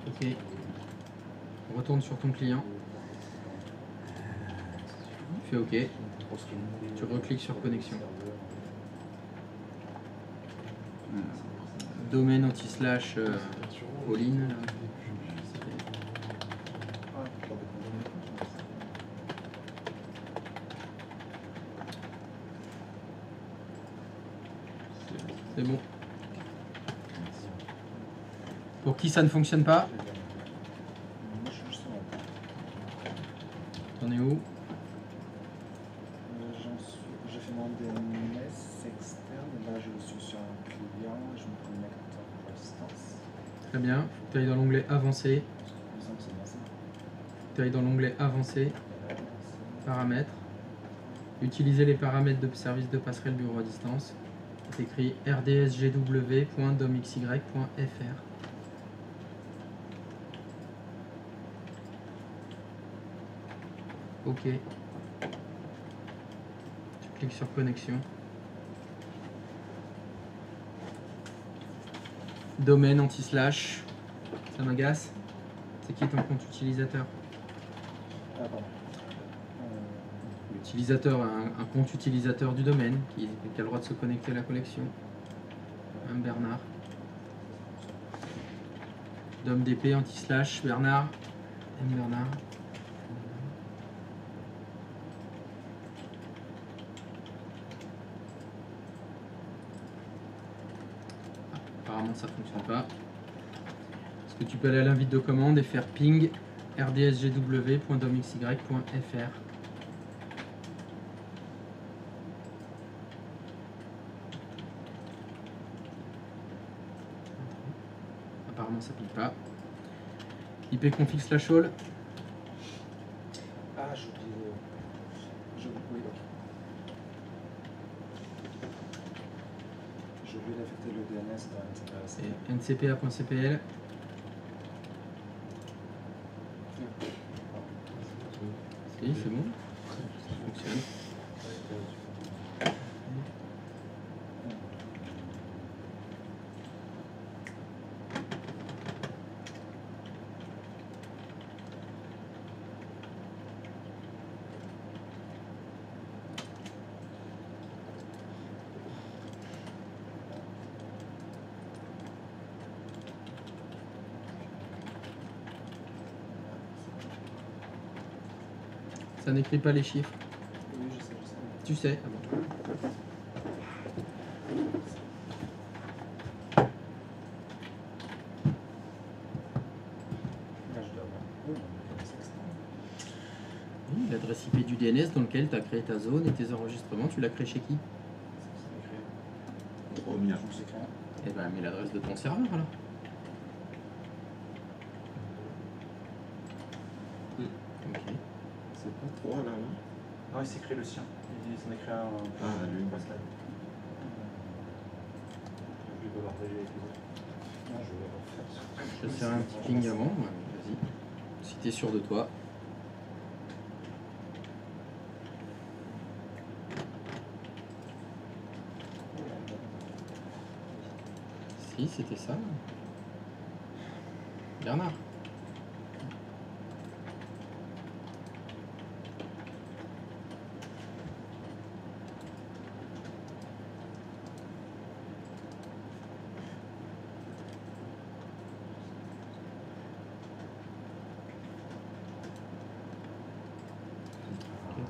Ok, retourne sur ton client. Tu fais OK. Tu recliques sur connexion. Domaine anti-slash Pauline. Là. C'est bon. Pour qui ça ne fonctionne pas? T'en es où? J'ai fait mon DNS externe, là je suis sur un client, je me connecte à distance. Très bien, faut que tu ailles dans l'onglet avancé. Il me semble que c'est bien ça. Tu ailles dans l'onglet avancé, paramètres. Utiliser les paramètres de service de passerelle bureau à distance. C'est écrit rdsgw.domxy.fr. OK. Tu cliques sur connexion. Domaine anti-slash. Ça m'agace. C'est qui ton compte utilisateur? Ah, pardon. L'utilisateur a un compte utilisateur du domaine qui a le droit de se connecter à la collection. Un Bernard. Dom DP anti-slash Bernard. M Bernard. Apparemment ça fonctionne pas. Est-ce que tu peux aller à l'invite de commande et faire ping rdsgw.domxy.fr? Apparemment ça pique pas. ipconfig/all. Ah, j'ai oublié. Oui, ok. J'ai oublié d'affecter le DNS dans Et ncpa.cpl. Si, c'est bon. Ça fonctionne. Ça n'écrit pas les chiffres. Oui, je sais. Tu sais. Ah bon. Là, je dois avoir. Oui, c'est externe. Oui, l'adresse IP du DNS dans lequel tu as créé ta zone et tes enregistrements, tu l'as créé chez qui? Première. Je me suis créé. Eh ben, mets l'adresse de ton serveur alors. Ok. C'est pas trop là, là. Non, il s'est créé le sien. Il s'en est créé un. Ah, lui. Pascal. Je vais le partager avec les autres. Non, je vais refaire. Je te sers un petit ping avant. Ouais, vas-y. Si t'es sûr de toi. Si, c'était ça. Bernard.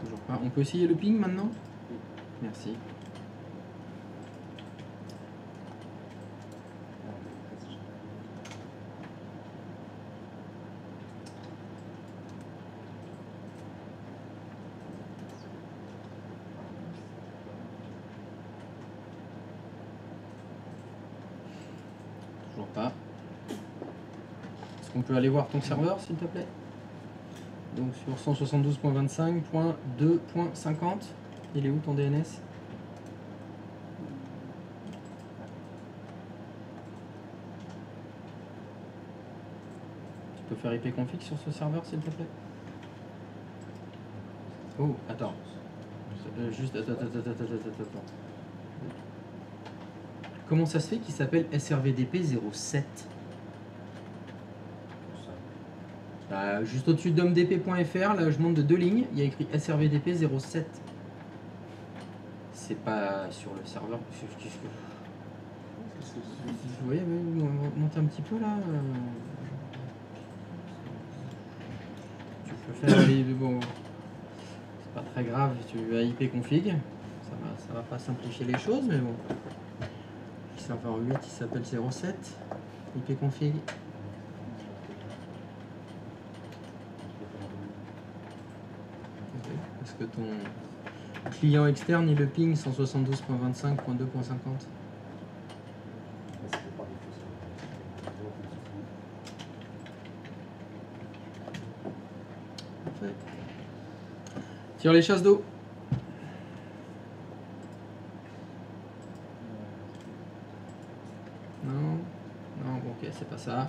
Toujours pas. On peut essayer le ping maintenant? Merci. Toujours pas. Est-ce qu'on peut aller voir ton serveur, s'il te plaît? Donc sur 172.25.2.50, il est où ton DNS? Tu peux faire ipconfig sur ce serveur, s'il te plaît? Oh, attends. Juste, attends. Comment ça se fait qu'il s'appelle SRVDP 07? Bah, juste au-dessus de domdp.fr, là je monte de 2 lignes, il y a écrit SRVDP 07. C'est pas sur le serveur. Vous voyez, monte un petit peu là. Tu peux faire bon. C'est pas très grave, tu as ipconfig. Ça va pas simplifier les choses, mais bon. Le serveur 8 il s'appelle 07. ipconfig. Est-ce que ton client externe il le ping 172.25.2.50? Parfait. Tire les chasses d'eau. Non, ok, c'est pas ça.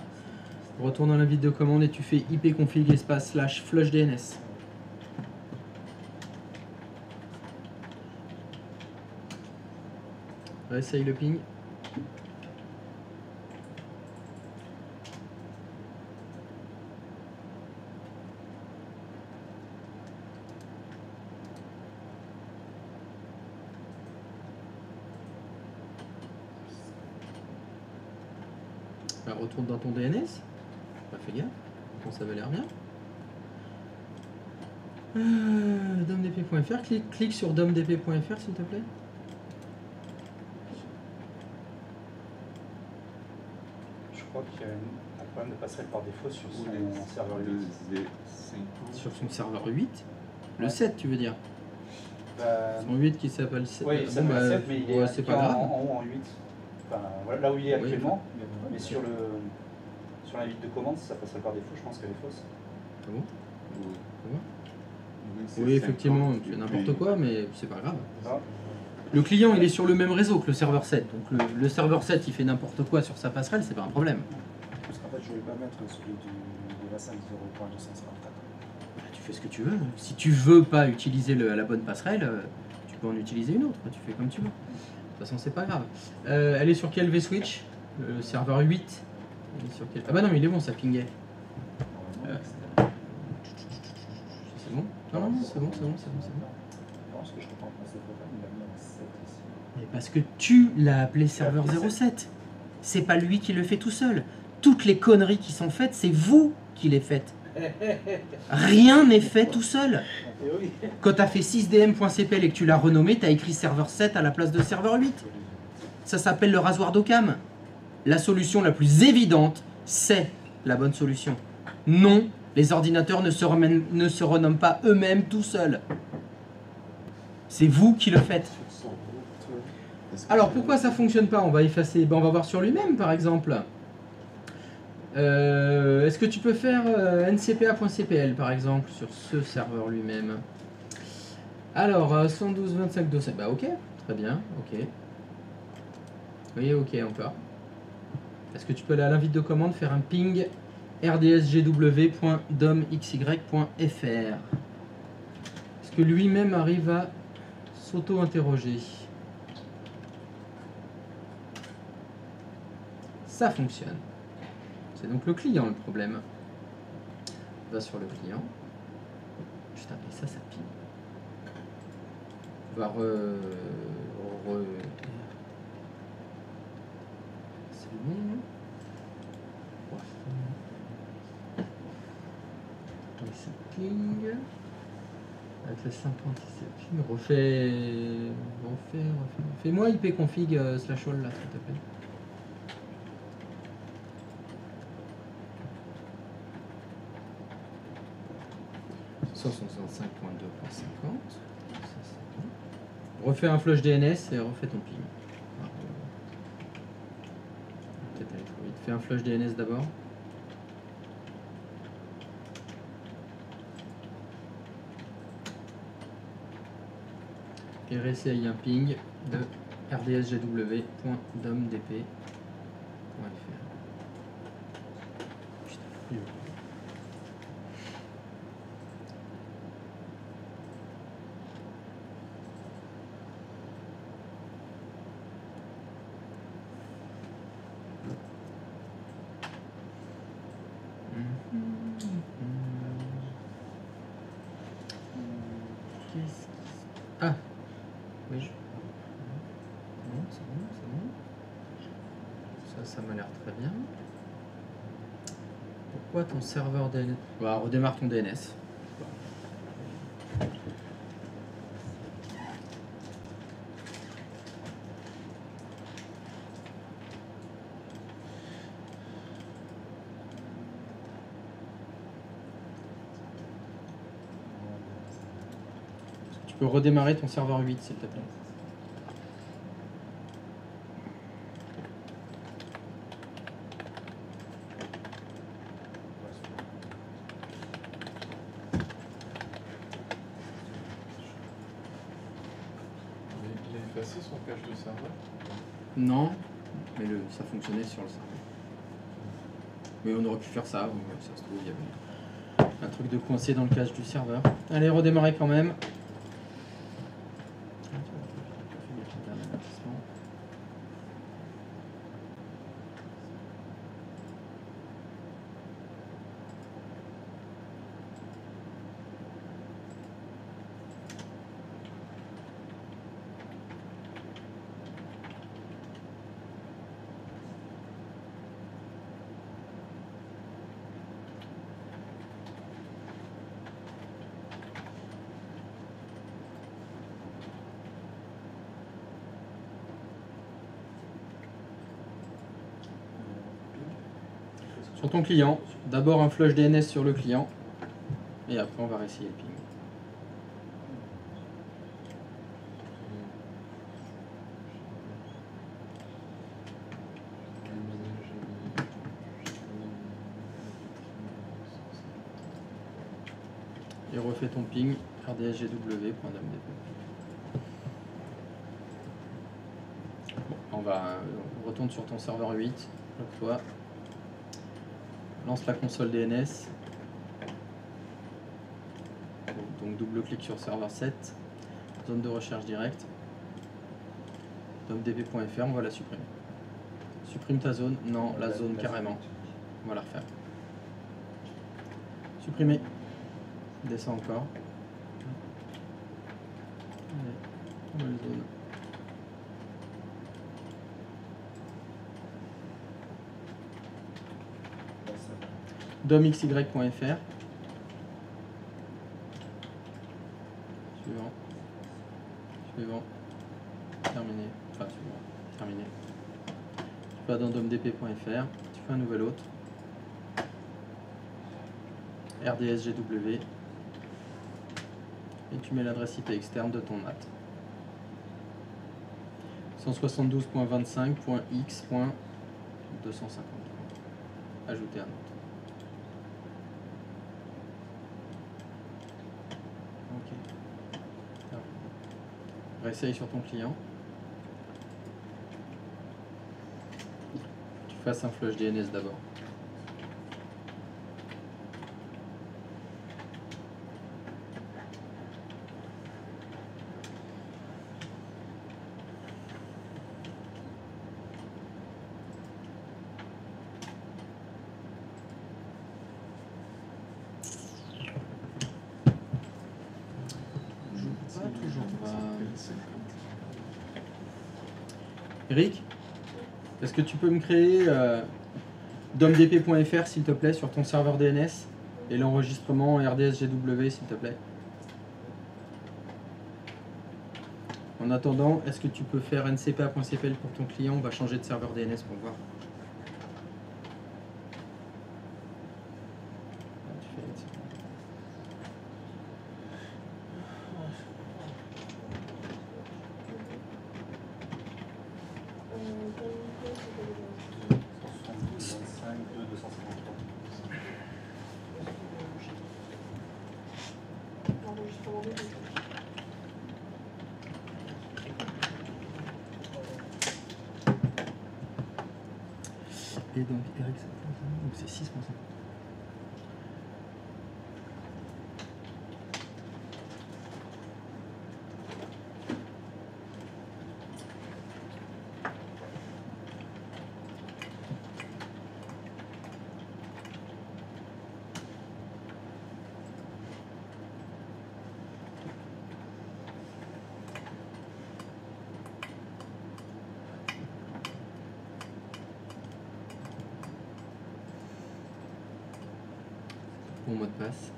Retourne dans l'invite de commande et tu fais ipconfig espace / flush DNS. Essaye le ping. Retourne dans ton DNS. Pas fait gaffe. Bon, ça avait l'air bien. Domdp.fr. Clique sur domdp.fr s'il te plaît. Je crois qu'il y a un problème de passerelle par défaut sur son serveur 8. Sur son serveur 8? Le 7 tu veux dire? Son 8 qui s'appelle 7. Oui, ça s'appelle 7, mais il est c'est pas grave. en haut en 8. Enfin, voilà, là où il est actuellement. Mais sur l'invite de commande, ça passerait par défaut, je pense qu'elle est fausse. Ah bon? Oui, effectivement, c'est n'importe quoi, mais c'est pas grave. Le client, il est sur le même réseau que le serveur 7. Donc le serveur 7, il fait n'importe quoi sur sa passerelle, c'est pas un problème. Parce qu'en fait, je ne vais pas mettre celui de la 5.0.254. Tu fais ce que tu veux. Si tu veux pas utiliser la bonne passerelle, tu peux en utiliser une autre. Tu fais comme tu veux. De toute façon, c'est pas grave. Elle est sur quel vSwitch? Le serveur 8. Il est sur quel... Ah bah non, mais il est bon, ça pingait. C'est bon? Non, c'est bon. Non, ce que je comprends pas, c'est pourquoi il a mis un 7 ici. Mais parce que tu l'as appelé serveur 07. C'est pas lui qui le fait tout seul. Toutes les conneries qui sont faites, c'est vous qui les faites. Rien n'est fait tout seul. Quand tu as fait 6dm.cpl et que tu l'as renommé, tu as écrit serveur 7 à la place de serveur 8. Ça s'appelle le rasoir d'Occam. La solution la plus évidente, c'est la bonne solution. Non, les ordinateurs ne se renomment pas eux-mêmes tout seuls. C'est vous qui le faites. Alors pourquoi ça fonctionne pas? On va effacer, on va voir sur lui-même par exemple. Est-ce que tu peux faire ncpa.cpl par exemple sur ce serveur lui-même? Alors 112.25.2.5, bah ok, très bien, ok. Oui, ok encore. Est-ce que tu peux aller à l'invite de commande faire un ping rdsgw.domxy.fr? Est-ce que lui-même arrive à s'auto-interroger? Ça fonctionne. C'est donc le client le problème. On va sur le client. Putain, et ça ping. On va c'est bon, non? Et ça ping. Avec les 56 refais. Fais-moi ipconfig /all là, s'il te plaît. Refais un flush DNS et refais ton ping. Peut-être aller trop vite. Fais un flush DNS d'abord. Et réessaye un ping de rdsgw.domdp.fr. Putain, ah oui. Non, c'est bon. Ça m'a l'air très bien. Pourquoi ton serveur DNS? Bah, redémarre ton DNS. Tu peux redémarrer ton serveur 8 s'il te plaît. Il a effacé son cache de serveur? Non, mais ça fonctionnait sur le serveur. Mais on aurait pu faire ça, ça se trouve il y avait un truc de coincé dans le cache du serveur. Allez, redémarrer quand même. Sur ton client, d'abord un flush DNS sur le client, et après on va réessayer le ping. Et refais ton ping rdsgw.domdp. Bon, on retourne sur ton serveur 8, bloque-toi. Lance la console DNS. Donc double-clic sur serveur 7. Zone de recherche directe. domdp.fr, on va la supprimer. Supprime ta zone. Non, la zone carrément. On va la refaire. Supprimer. Descends encore. Allez, nouvelle zone. domxy.fr. Suivant. Terminé. Enfin, suivant. Terminé. Tu vas dans domdp.fr. Tu fais un nouvel hôte. rdsgw. Et tu mets l'adresse IP externe de ton NAT. 172.25.x.253. Ajouter un autre. Ok. Alors, réessaye sur ton client. Tu fasses un flush DNS d'abord. Eric, est-ce que tu peux me créer domdp.fr s'il te plaît sur ton serveur DNS et l'enregistrement RDSGW s'il te plaît? En attendant, est-ce que tu peux faire ncpa.cpl pour ton client? On va changer de serveur DNS pour voir. Ah, tu fais NCPA. L'enregistrement des dossiers. Et donc, Eric, donc c'est 6%. Mon mot de passe.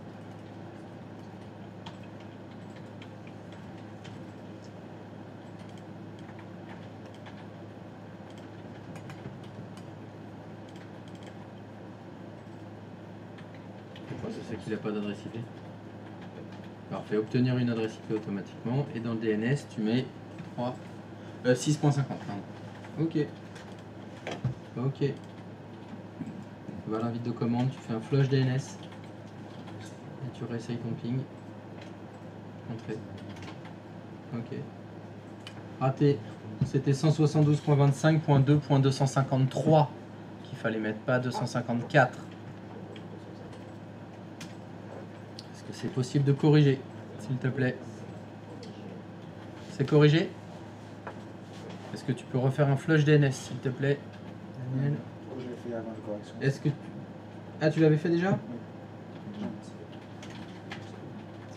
Pourquoi c'est qu'il n'a pas d'adresse IP? Parfait, obtenir une adresse IP automatiquement. Et dans le DNS, tu mets 6.50. Pardon. Ok. Ok. Tu vas à l'invite de commande, tu fais un flush DNS. Et tu réessayes ton ping. Entrée. Ok. Raté. C'était 172.25.2.253 qu'il fallait mettre, pas 254. Est-ce que c'est possible de corriger, s'il te plaît? C'est corrigé? Est-ce que tu peux refaire un flush DNS, s'il te plaît, Daniel? Je l'ai fait avant de correction. Est-ce que... Ah, tu l'avais fait déjà?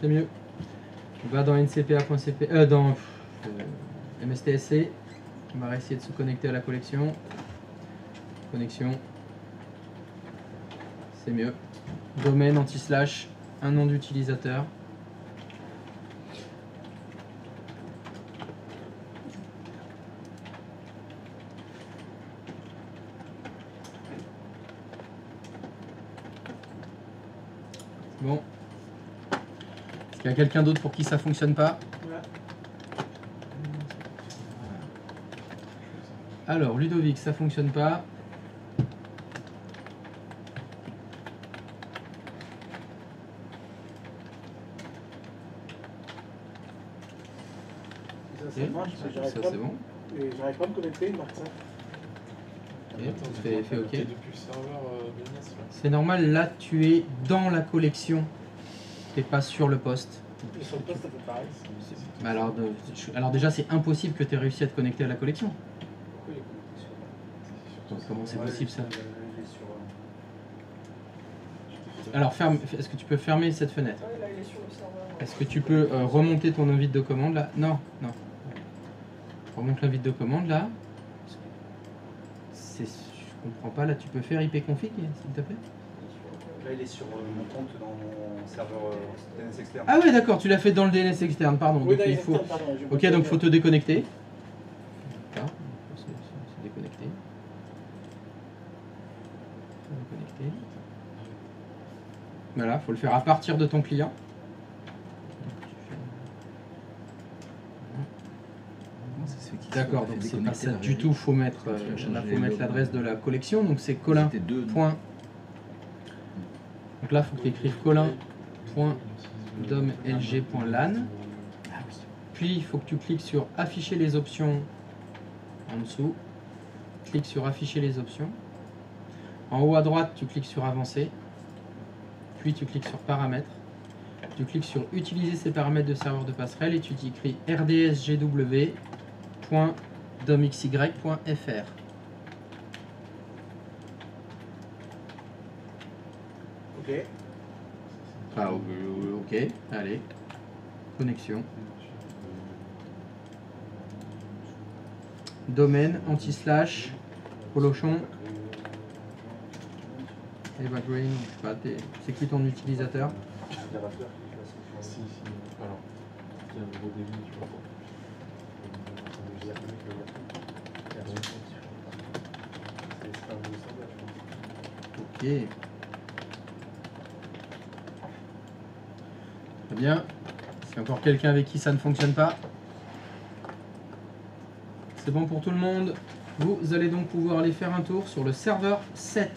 C'est mieux. On va dans ncpa.cp, dans MSTSC. On va essayer de se connecter à la collection. Connexion. C'est mieux. Domaine anti-slash, un nom d'utilisateur. Bon. Est-ce qu'il y a quelqu'un d'autre pour qui ça fonctionne pas? Alors, Ludovic, ça fonctionne pas. Ça marche, Ça, j'arrive c'est pas, bon. j'arrive pas à me connecter, Marc, ça. Ok, Attends, fais OK. t'es depuis le serveur DNS là. C'est normal, là tu es dans la collection. T'es pas sur le poste. Et sur le poste, ça fait pareil. Bah alors déjà, c'est impossible que tu aies réussi à te connecter à la collection. Pourquoi il est connecté sur Donc, comment c'est possible ça? Il est sur, Alors, ferme. Est-ce que tu peux fermer cette fenêtre? Ouais, là, il est sur le serveur. Est-ce que tu peux remonter ton invite de commande là? Non, non. Remonte l'invite de commande là. Je comprends pas, là tu peux faire ipconfig s'il te plaît? Là, il est sur mon compte dans mon serveur DNS externe. Ah ouais, d'accord, tu l'as fait dans le DNS externe, pardon. Oui, Donc, il faut... pardon, Ok, donc faut te déconnecter. D'accord, c'est déconnecté. Déconnecté. Voilà, faut le faire à partir de ton client. D'accord, donc c'est pas ça du tout, faut mettre l'adresse de la collection, donc c'est Colin. Point. Donc là, il faut que tu écrives colin.domlg.lan. Puis il faut que tu cliques sur afficher les options en dessous. Clique sur afficher les options. En haut à droite, tu cliques sur avancer. Puis tu cliques sur paramètres. Tu cliques sur utiliser ces paramètres de serveur de passerelle et tu t'écris rdsgw.domxy.fr. Ok. Ah, ok, allez. Connexion. Domaine, anti-slash, polochon. Evergreen, je sais pas, c'est qui ton utilisateur? Si, alors, il y a un gros débit, tu vois. y a rien que il y a d'autres choses. C'est un beau standard, je pense. Ok. Très bien. S'il y a encore quelqu'un avec qui ça ne fonctionne pas. C'est bon pour tout le monde. Vous allez donc pouvoir aller faire un tour sur le serveur 7.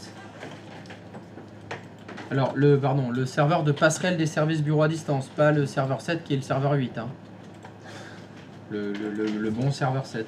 Alors, le serveur de passerelle des services bureau à distance, pas le serveur 7 qui est le serveur 8. Hein. Le bon serveur 7.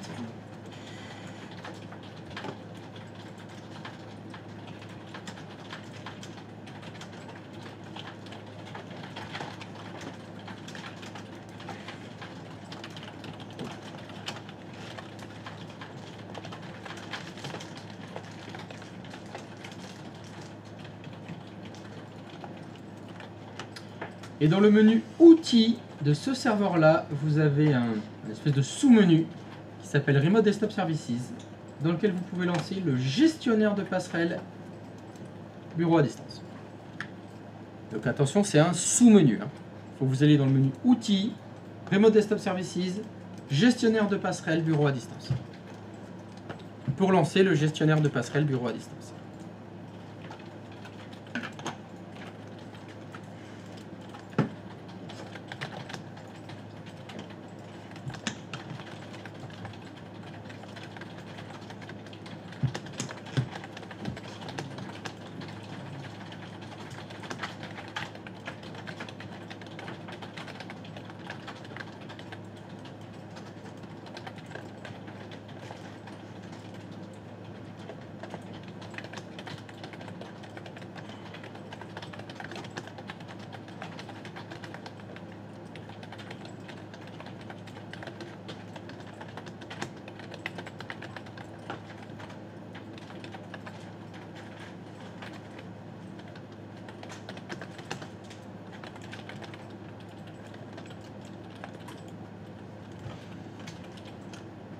Et dans le menu outils de ce serveur-là, vous avez une espèce de sous-menu qui s'appelle Remote Desktop Services, dans lequel vous pouvez lancer le gestionnaire de passerelle bureau à distance. Donc attention, c'est un sous-menu. Il faut que vous alliez dans le menu outils, Remote Desktop Services, gestionnaire de passerelle bureau à distance. Pour lancer le gestionnaire de passerelle bureau à distance.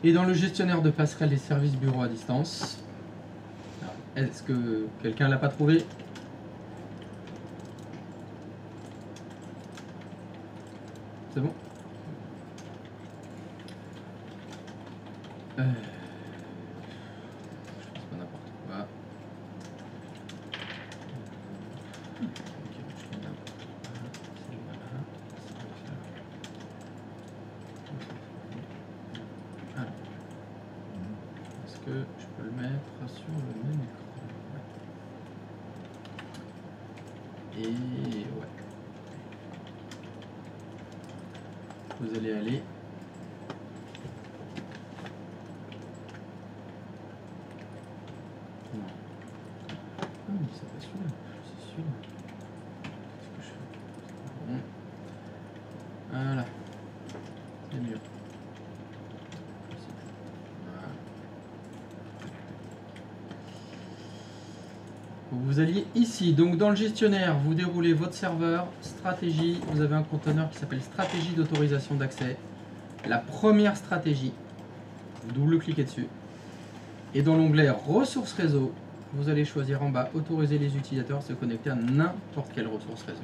Et dans le gestionnaire de passerelle des services bureau à distance, est-ce que quelqu'un l'a pas trouvé? C'est bon? Je pense pas n'importe quoi. Est-ce que je peux le mettre sur le même écran? Et ouais. Vous allez aller. Non. Ah, mais c'est pas celui-là. C'est celui-là. Qu'est-ce que je fais? Bon. Voilà. C'est mieux. Voilà. Vous alliez ici, donc dans le gestionnaire, vous déroulez votre serveur, stratégie, vous avez un conteneur qui s'appelle stratégie d'autorisation d'accès. La première stratégie, vous double-cliquez dessus. Et dans l'onglet ressources réseau, vous allez choisir en bas autoriser les utilisateurs à se connecter à n'importe quelle ressource réseau.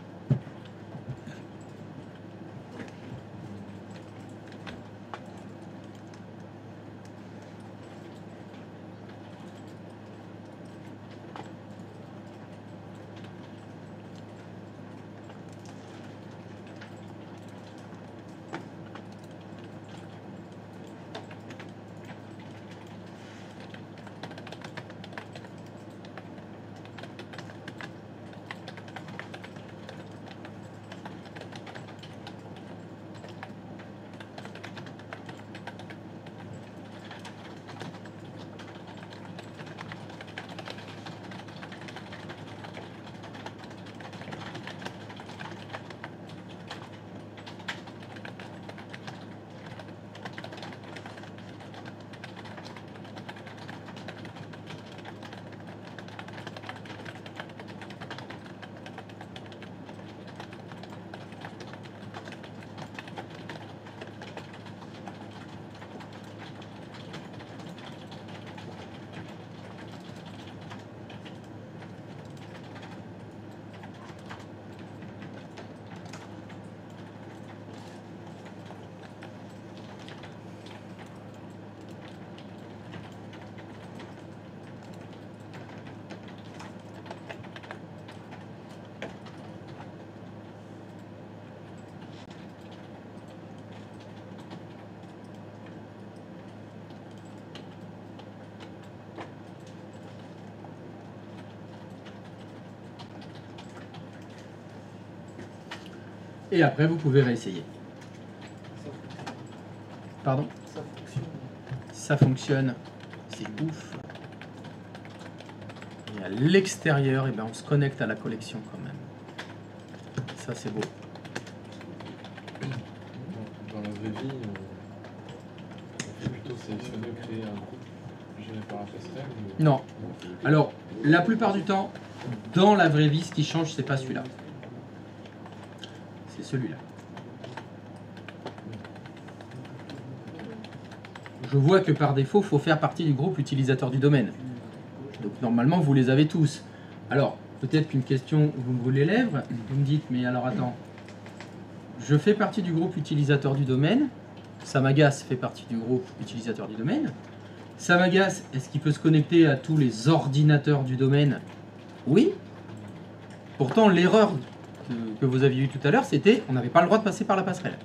Et après, vous pouvez réessayer. Pardon? Ça fonctionne. C'est ouf. Et à l'extérieur, eh ben, on se connecte à la collection quand même. Ça, c'est beau. Dans la vraie vie, on peut plutôt sélectionner ou créer un groupe géré par la passerelle ou... Non. Alors, la plupart du temps, dans la vraie vie, ce qui change, c'est pas celui-là. C'est celui-là. Je vois que par défaut, il faut faire partie du groupe utilisateur du domaine. Donc normalement, vous les avez tous. Alors, peut-être qu'une question vous me brûle les lèvres. Vous me dites, mais alors attends, je fais partie du groupe utilisateur du domaine. Samagas fait partie du groupe utilisateur du domaine. Samagas, est-ce qu'il peut se connecter à tous les ordinateurs du domaine? Oui. Pourtant, l'erreur que vous aviez eue tout à l'heure, c'était on n'avait pas le droit de passer par la passerelle.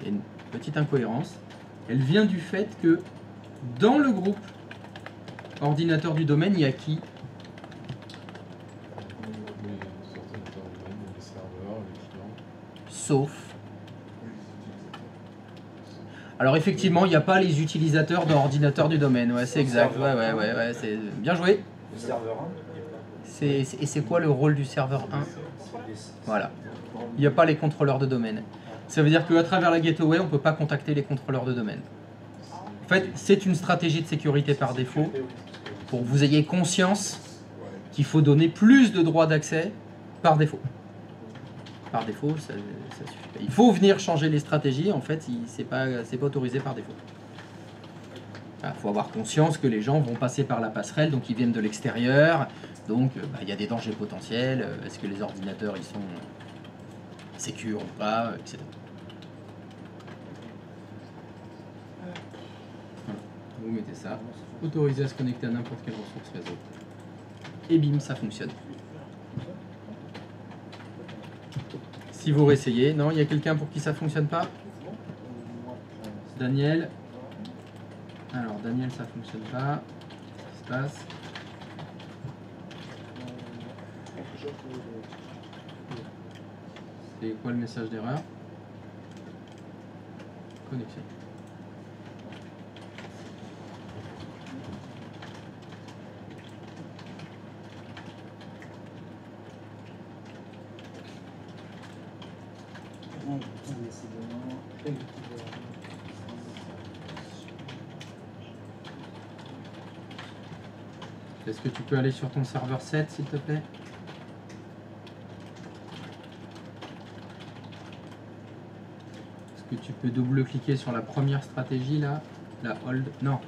Il y a une petite incohérence. Elle vient du fait que dans le groupe ordinateur du domaine, il y a qui? Les ordinateurs eux-mêmes, les serveurs, les clients. Sauf. Alors effectivement, il n'y a pas les utilisateurs d'ordinateur du domaine. Ouais, c'est exact. Ouais, c'est bien joué. Le serveur 1, Et c'est quoi le rôle du serveur 1? Voilà. Il n'y a pas les contrôleurs de domaine. Ça veut dire qu'à travers la gateway, on ne peut pas contacter les contrôleurs de domaine. En fait, c'est une stratégie de sécurité par défaut pour que vous ayez conscience qu'il faut donner plus de droits d'accès par défaut. Par défaut, ça suffit pas. Il faut venir changer les stratégies. En fait, c'est pas autorisé par défaut. Il faut avoir conscience que les gens vont passer par la passerelle, donc ils viennent de l'extérieur. Donc, il y a des dangers potentiels. Est-ce que les ordinateurs ils sont sécures ou pas, etc. Voilà. Vous mettez ça. Autorisé à se connecter à n'importe quelle ressource réseau. Et bim, ça fonctionne. Si vous réessayez, non, il y a quelqu'un pour qui ça fonctionne pas? Daniel. Alors, Daniel, ça fonctionne pas. Qu'est-ce qui se passe? C'est quoi le message d'erreur? Connexion. Est-ce que tu peux aller sur ton serveur 7, s'il te plaît? Est-ce que tu peux double-cliquer sur la première stratégie, là? La hold? Non,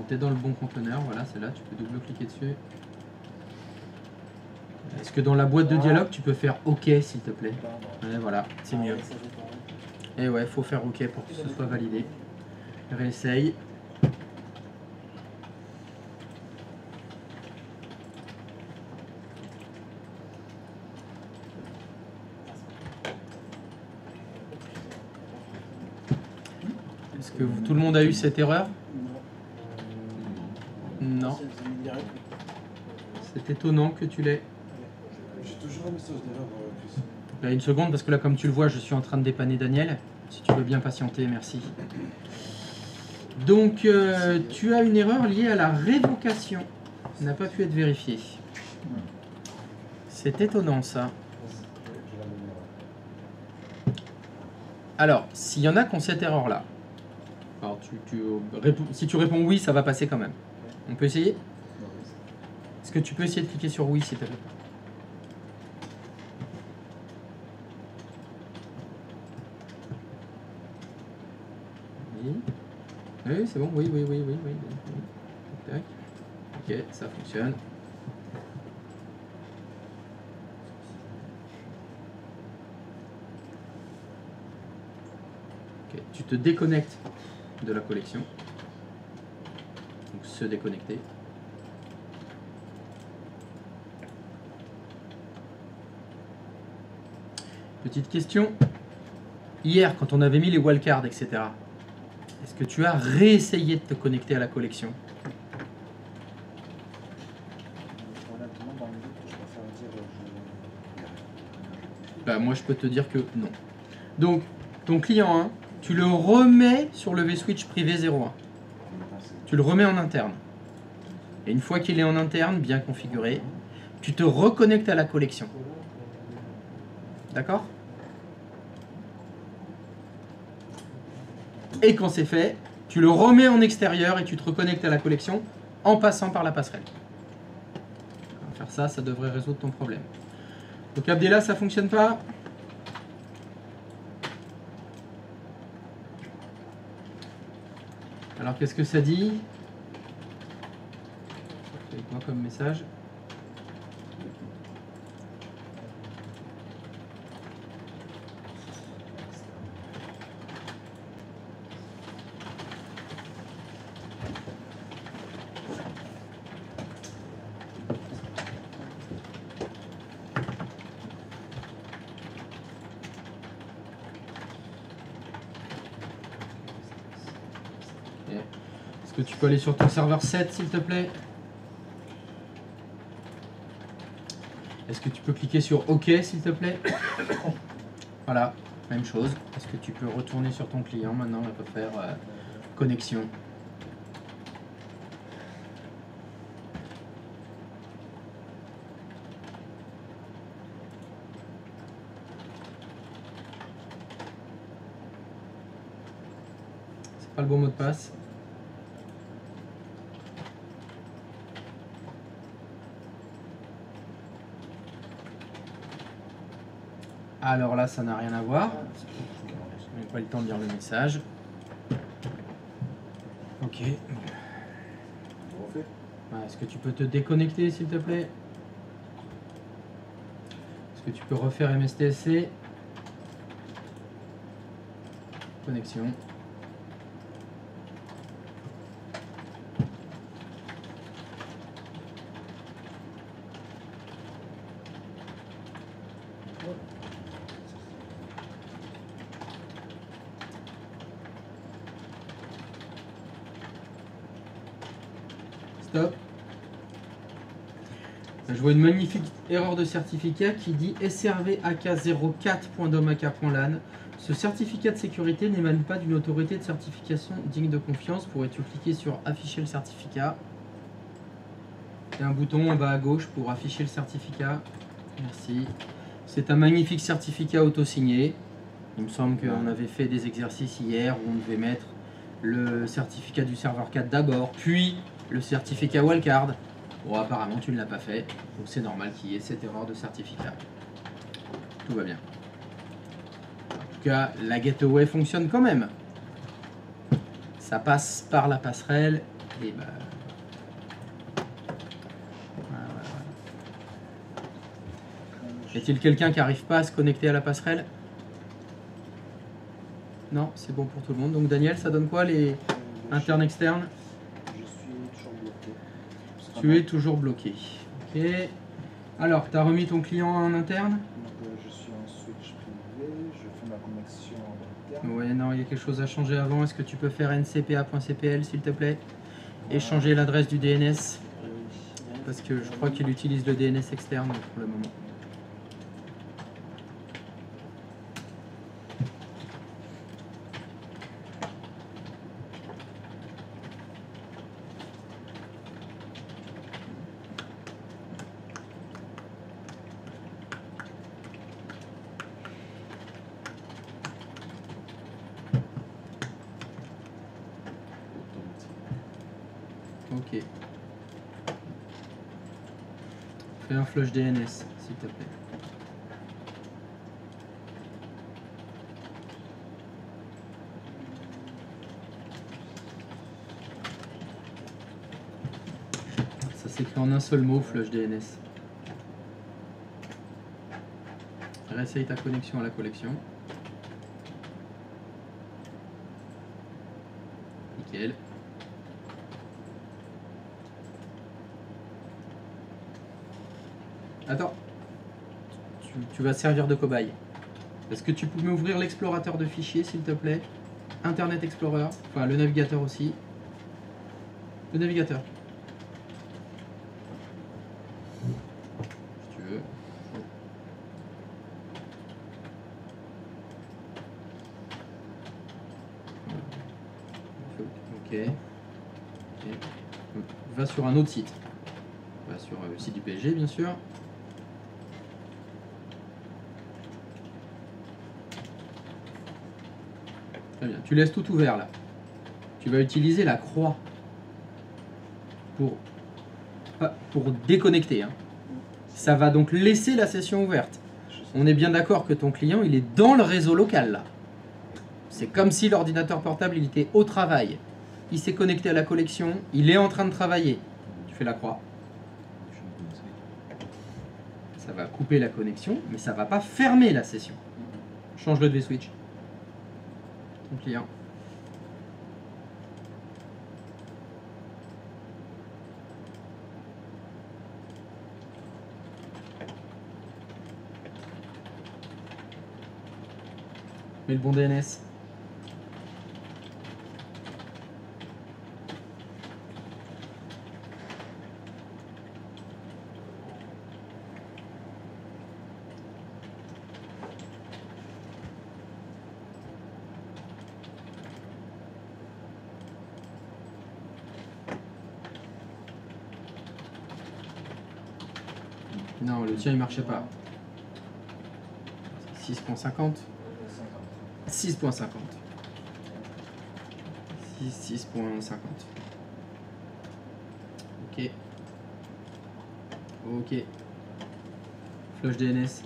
tu es dans le bon conteneur. Voilà, c'est là, tu peux double-cliquer dessus. Est-ce que dans la boîte de dialogue, tu peux faire OK, s'il te plaît? Ouais, voilà, c'est mieux. Et ouais, il faut faire OK pour que ce soit validé. Réessaye. Est-ce que tout le monde a eu cette erreur? Non. C'est étonnant que tu l'aies. J'ai toujours un message d'erreur, Chris. Là, une seconde, parce que là, comme tu le vois, je suis en train de dépanner Daniel. Si tu veux bien patienter, merci. Donc, tu as une erreur liée à la révocation. Ça n'a pas pu être vérifié. C'est étonnant, ça. Alors, s'il y en a qui ont cette erreur-là, alors si tu réponds oui, ça va passer quand même. On peut essayer? Est-ce que tu peux essayer de cliquer sur oui, s'il te plaît? Oui, oui, c'est bon, oui. Tac. Ok, ça fonctionne. Ok, tu te déconnectes de la collection. Donc se déconnecter. Petite question. Hier, quand on avait mis les wildcards, etc., est-ce que tu as réessayé de te connecter à la collection? Honnêtement, dans le doute, je préfère dire Bah moi je peux te dire que non. Donc ton client 1, tu le remets sur le vSwitch privé 01. Tu le remets en interne. Et une fois qu'il est en interne, bien configuré, tu te reconnectes à la collection. D'accord? Et quand c'est fait, tu le remets en extérieur et tu te reconnectes à la collection en passant par la passerelle. On va faire ça, ça devrait résoudre ton problème. Donc Abdella, ça fonctionne pas? Alors qu'est-ce que ça dit? C'est quoi comme message? Est-ce que tu peux aller sur ton serveur 7 s'il te plaît? Est-ce que tu peux cliquer sur OK s'il te plaît? Voilà, même chose. Est-ce que tu peux retourner sur ton client maintenant? On va faire connexion. C'est pas le bon mot de passe. Alors là, ça n'a rien à voir. Je n'ai pas eu le temps de lire le message. Ok. Est-ce que tu peux te déconnecter, s'il te plaît? Est-ce que tu peux refaire MSTSC? Connexion. Stop. Je vois une magnifique erreur de certificat qui dit SRV AK04.domaka.lan. Ce certificat de sécurité n'émane pas d'une autorité de certification digne de confiance. Pourrais-tu cliquer sur afficher le certificat? Il y a un bouton en bas à gauche pour afficher le certificat. Merci. C'est un magnifique certificat auto-signé. Il me semble qu'on avait fait des exercices hier où on devait mettre le certificat du serveur 4 d'abord, puis le certificat wildcard. Bon, apparemment tu ne l'as pas fait, donc c'est normal qu'il y ait cette erreur de certificat. Tout va bien. En tout cas, la gateway fonctionne quand même. Ça passe par la passerelle et bah... voilà. Y a-t-il quelqu'un qui n'arrive pas à se connecter à la passerelle? Non, c'est bon pour tout le monde. Donc Daniel, ça donne quoi les internes externes? Je suis toujours bloqué. Tu es toujours bloqué. Ok. Alors, tu as remis ton client en interne? Donc, je suis en switch privé, je fais ma connexion en interne. Ouais, non, il y a quelque chose à changer avant. Est-ce que tu peux faire ncpa.cpl s'il te plaît? Et changer l'adresse du DNS? Parce que je crois qu'il utilise le DNS externe pour le moment. Ok. Fais un flush DNS, s'il te plaît. Ça s'écrit en un seul mot, flush DNS. Réessaye ta connexion à la collection. Nickel. Attends, tu vas servir de cobaye. Est-ce que tu peux m'ouvrir l'explorateur de fichiers, s'il te plaît? Internet Explorer, enfin le navigateur aussi. Le navigateur. Si tu veux. Ok. Va sur un autre site. Va sur le site du PSG, bien sûr. Très bien. Tu laisses tout ouvert là. Tu vas utiliser la croix pour déconnecter. Hein. Ça va donc laisser la session ouverte. On est bien d'accord que ton client, il est dans le réseau local là. C'est comme si l'ordinateur portable, il était au travail. Il s'est connecté à la collection, il est en train de travailler. Tu fais la croix. Ça va couper la connexion, mais ça va pas fermer la session. Change le vSwitch. Ton client. Mets le bon DNS. Non, le tien il marchait pas. 6.50. 6.50. 6.50. Ok. Ok. Flush DNS.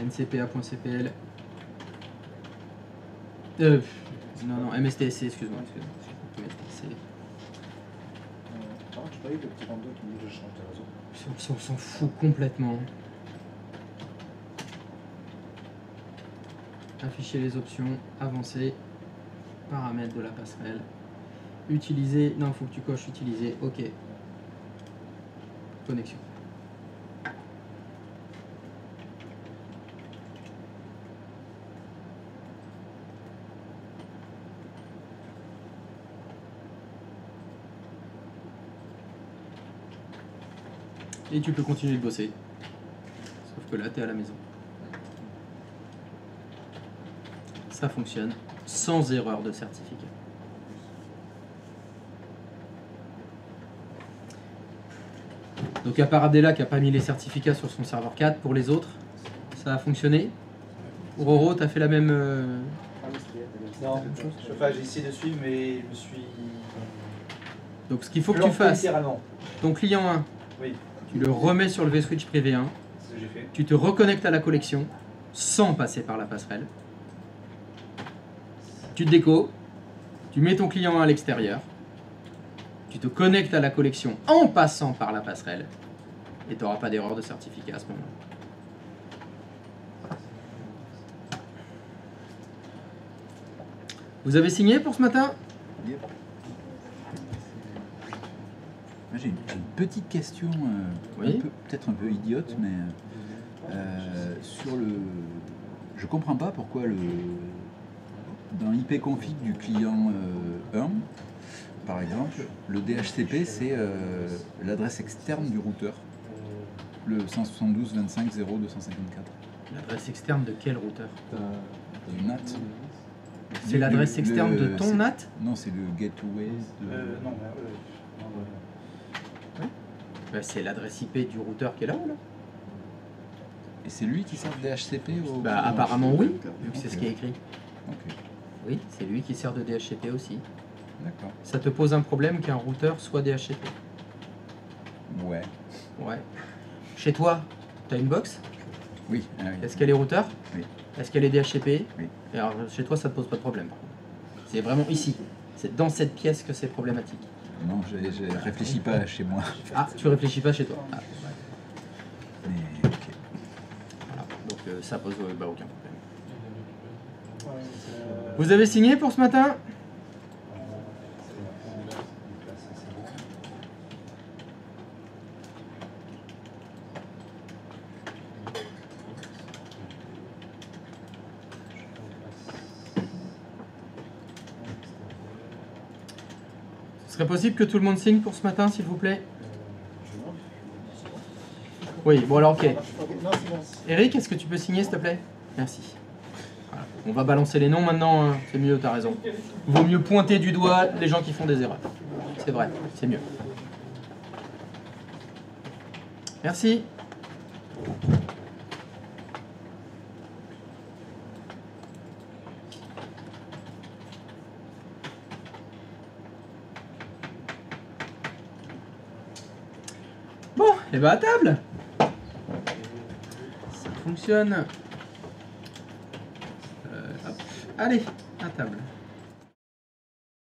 ncpa.cpl. Non, MSTSC, excuse-moi. MSTSC. Tu parlais de petit bandeau qui me dit que je change de réseau. On s'en fout complètement. Afficher les options, avancer, paramètres de la passerelle, utiliser, non, il faut que tu coches utiliser, ok. Connexion. Et tu peux continuer de bosser. Sauf que là, tu es à la maison. Ça fonctionne sans erreur de certificat. Donc à part Abdella qui n'a pas mis les certificats sur son serveur 4, pour les autres, ça a fonctionné. Roro, tu as fait la même... Non, j'ai essayé de suivre, mais je me suis... Donc ce qu'il faut que tu fasses, littéralement. ton client 1, Oui, tu le remets sur le vSwitch privé 1, c'est ce que j'ai fait. tu te reconnectes à la collection sans passer par la passerelle. Tu te déco, tu mets ton client 1 à l'extérieur, tu te connectes à la collection en passant par la passerelle et tu n'auras pas d'erreur de certificat à ce moment-là. Vous avez signé pour ce matin? Yep. Moi, j'ai une petite question, Oui. peut-être un peu idiote, mais sur le... Je comprends pas pourquoi dans l'IP-config du client 1, par exemple, le DHCP, c'est l'adresse externe du routeur, le 172.25.0.254. L'adresse externe de quel routeur? Du NAT. C'est l'adresse externe de ton NAT? Non, c'est le gateway. C'est l'adresse IP du routeur qui est là-haut, là. Et c'est lui qui sert de DHCP au... Apparemment oui, vu que c'est ce qui est écrit. Ok, Oui, c'est lui qui sert de DHCP aussi. d'accord. Ça te pose un problème qu'un routeur soit DHCP? Ouais. Ouais. Chez toi, tu as une box? Oui. Ah oui. Est-ce qu'elle est routeur? Oui. Est-ce qu'elle est DHCP? Oui. Et alors, chez toi, ça te pose pas de problème. C'est vraiment ici. C'est dans cette pièce que c'est problématique. Non, je réfléchis pas chez moi. Ah, tu réfléchis pas chez toi. Ah, ouais. Mais ok. Voilà. Donc ça pose aucun problème. Vous avez signé pour ce matin? Ce serait possible que tout le monde signe pour ce matin, s'il vous plaît? Oui, bon alors ok. Non, c'est bon. Eric, est-ce que tu peux signer, s'il te plaît? Merci. Voilà. On va balancer les noms maintenant, hein. C'est mieux, t'as raison. Vaut mieux pointer du doigt les gens qui font des erreurs. C'est vrai, c'est mieux. Merci. Bon, et bah à table. Ça fonctionne. Hop. Allez, à table.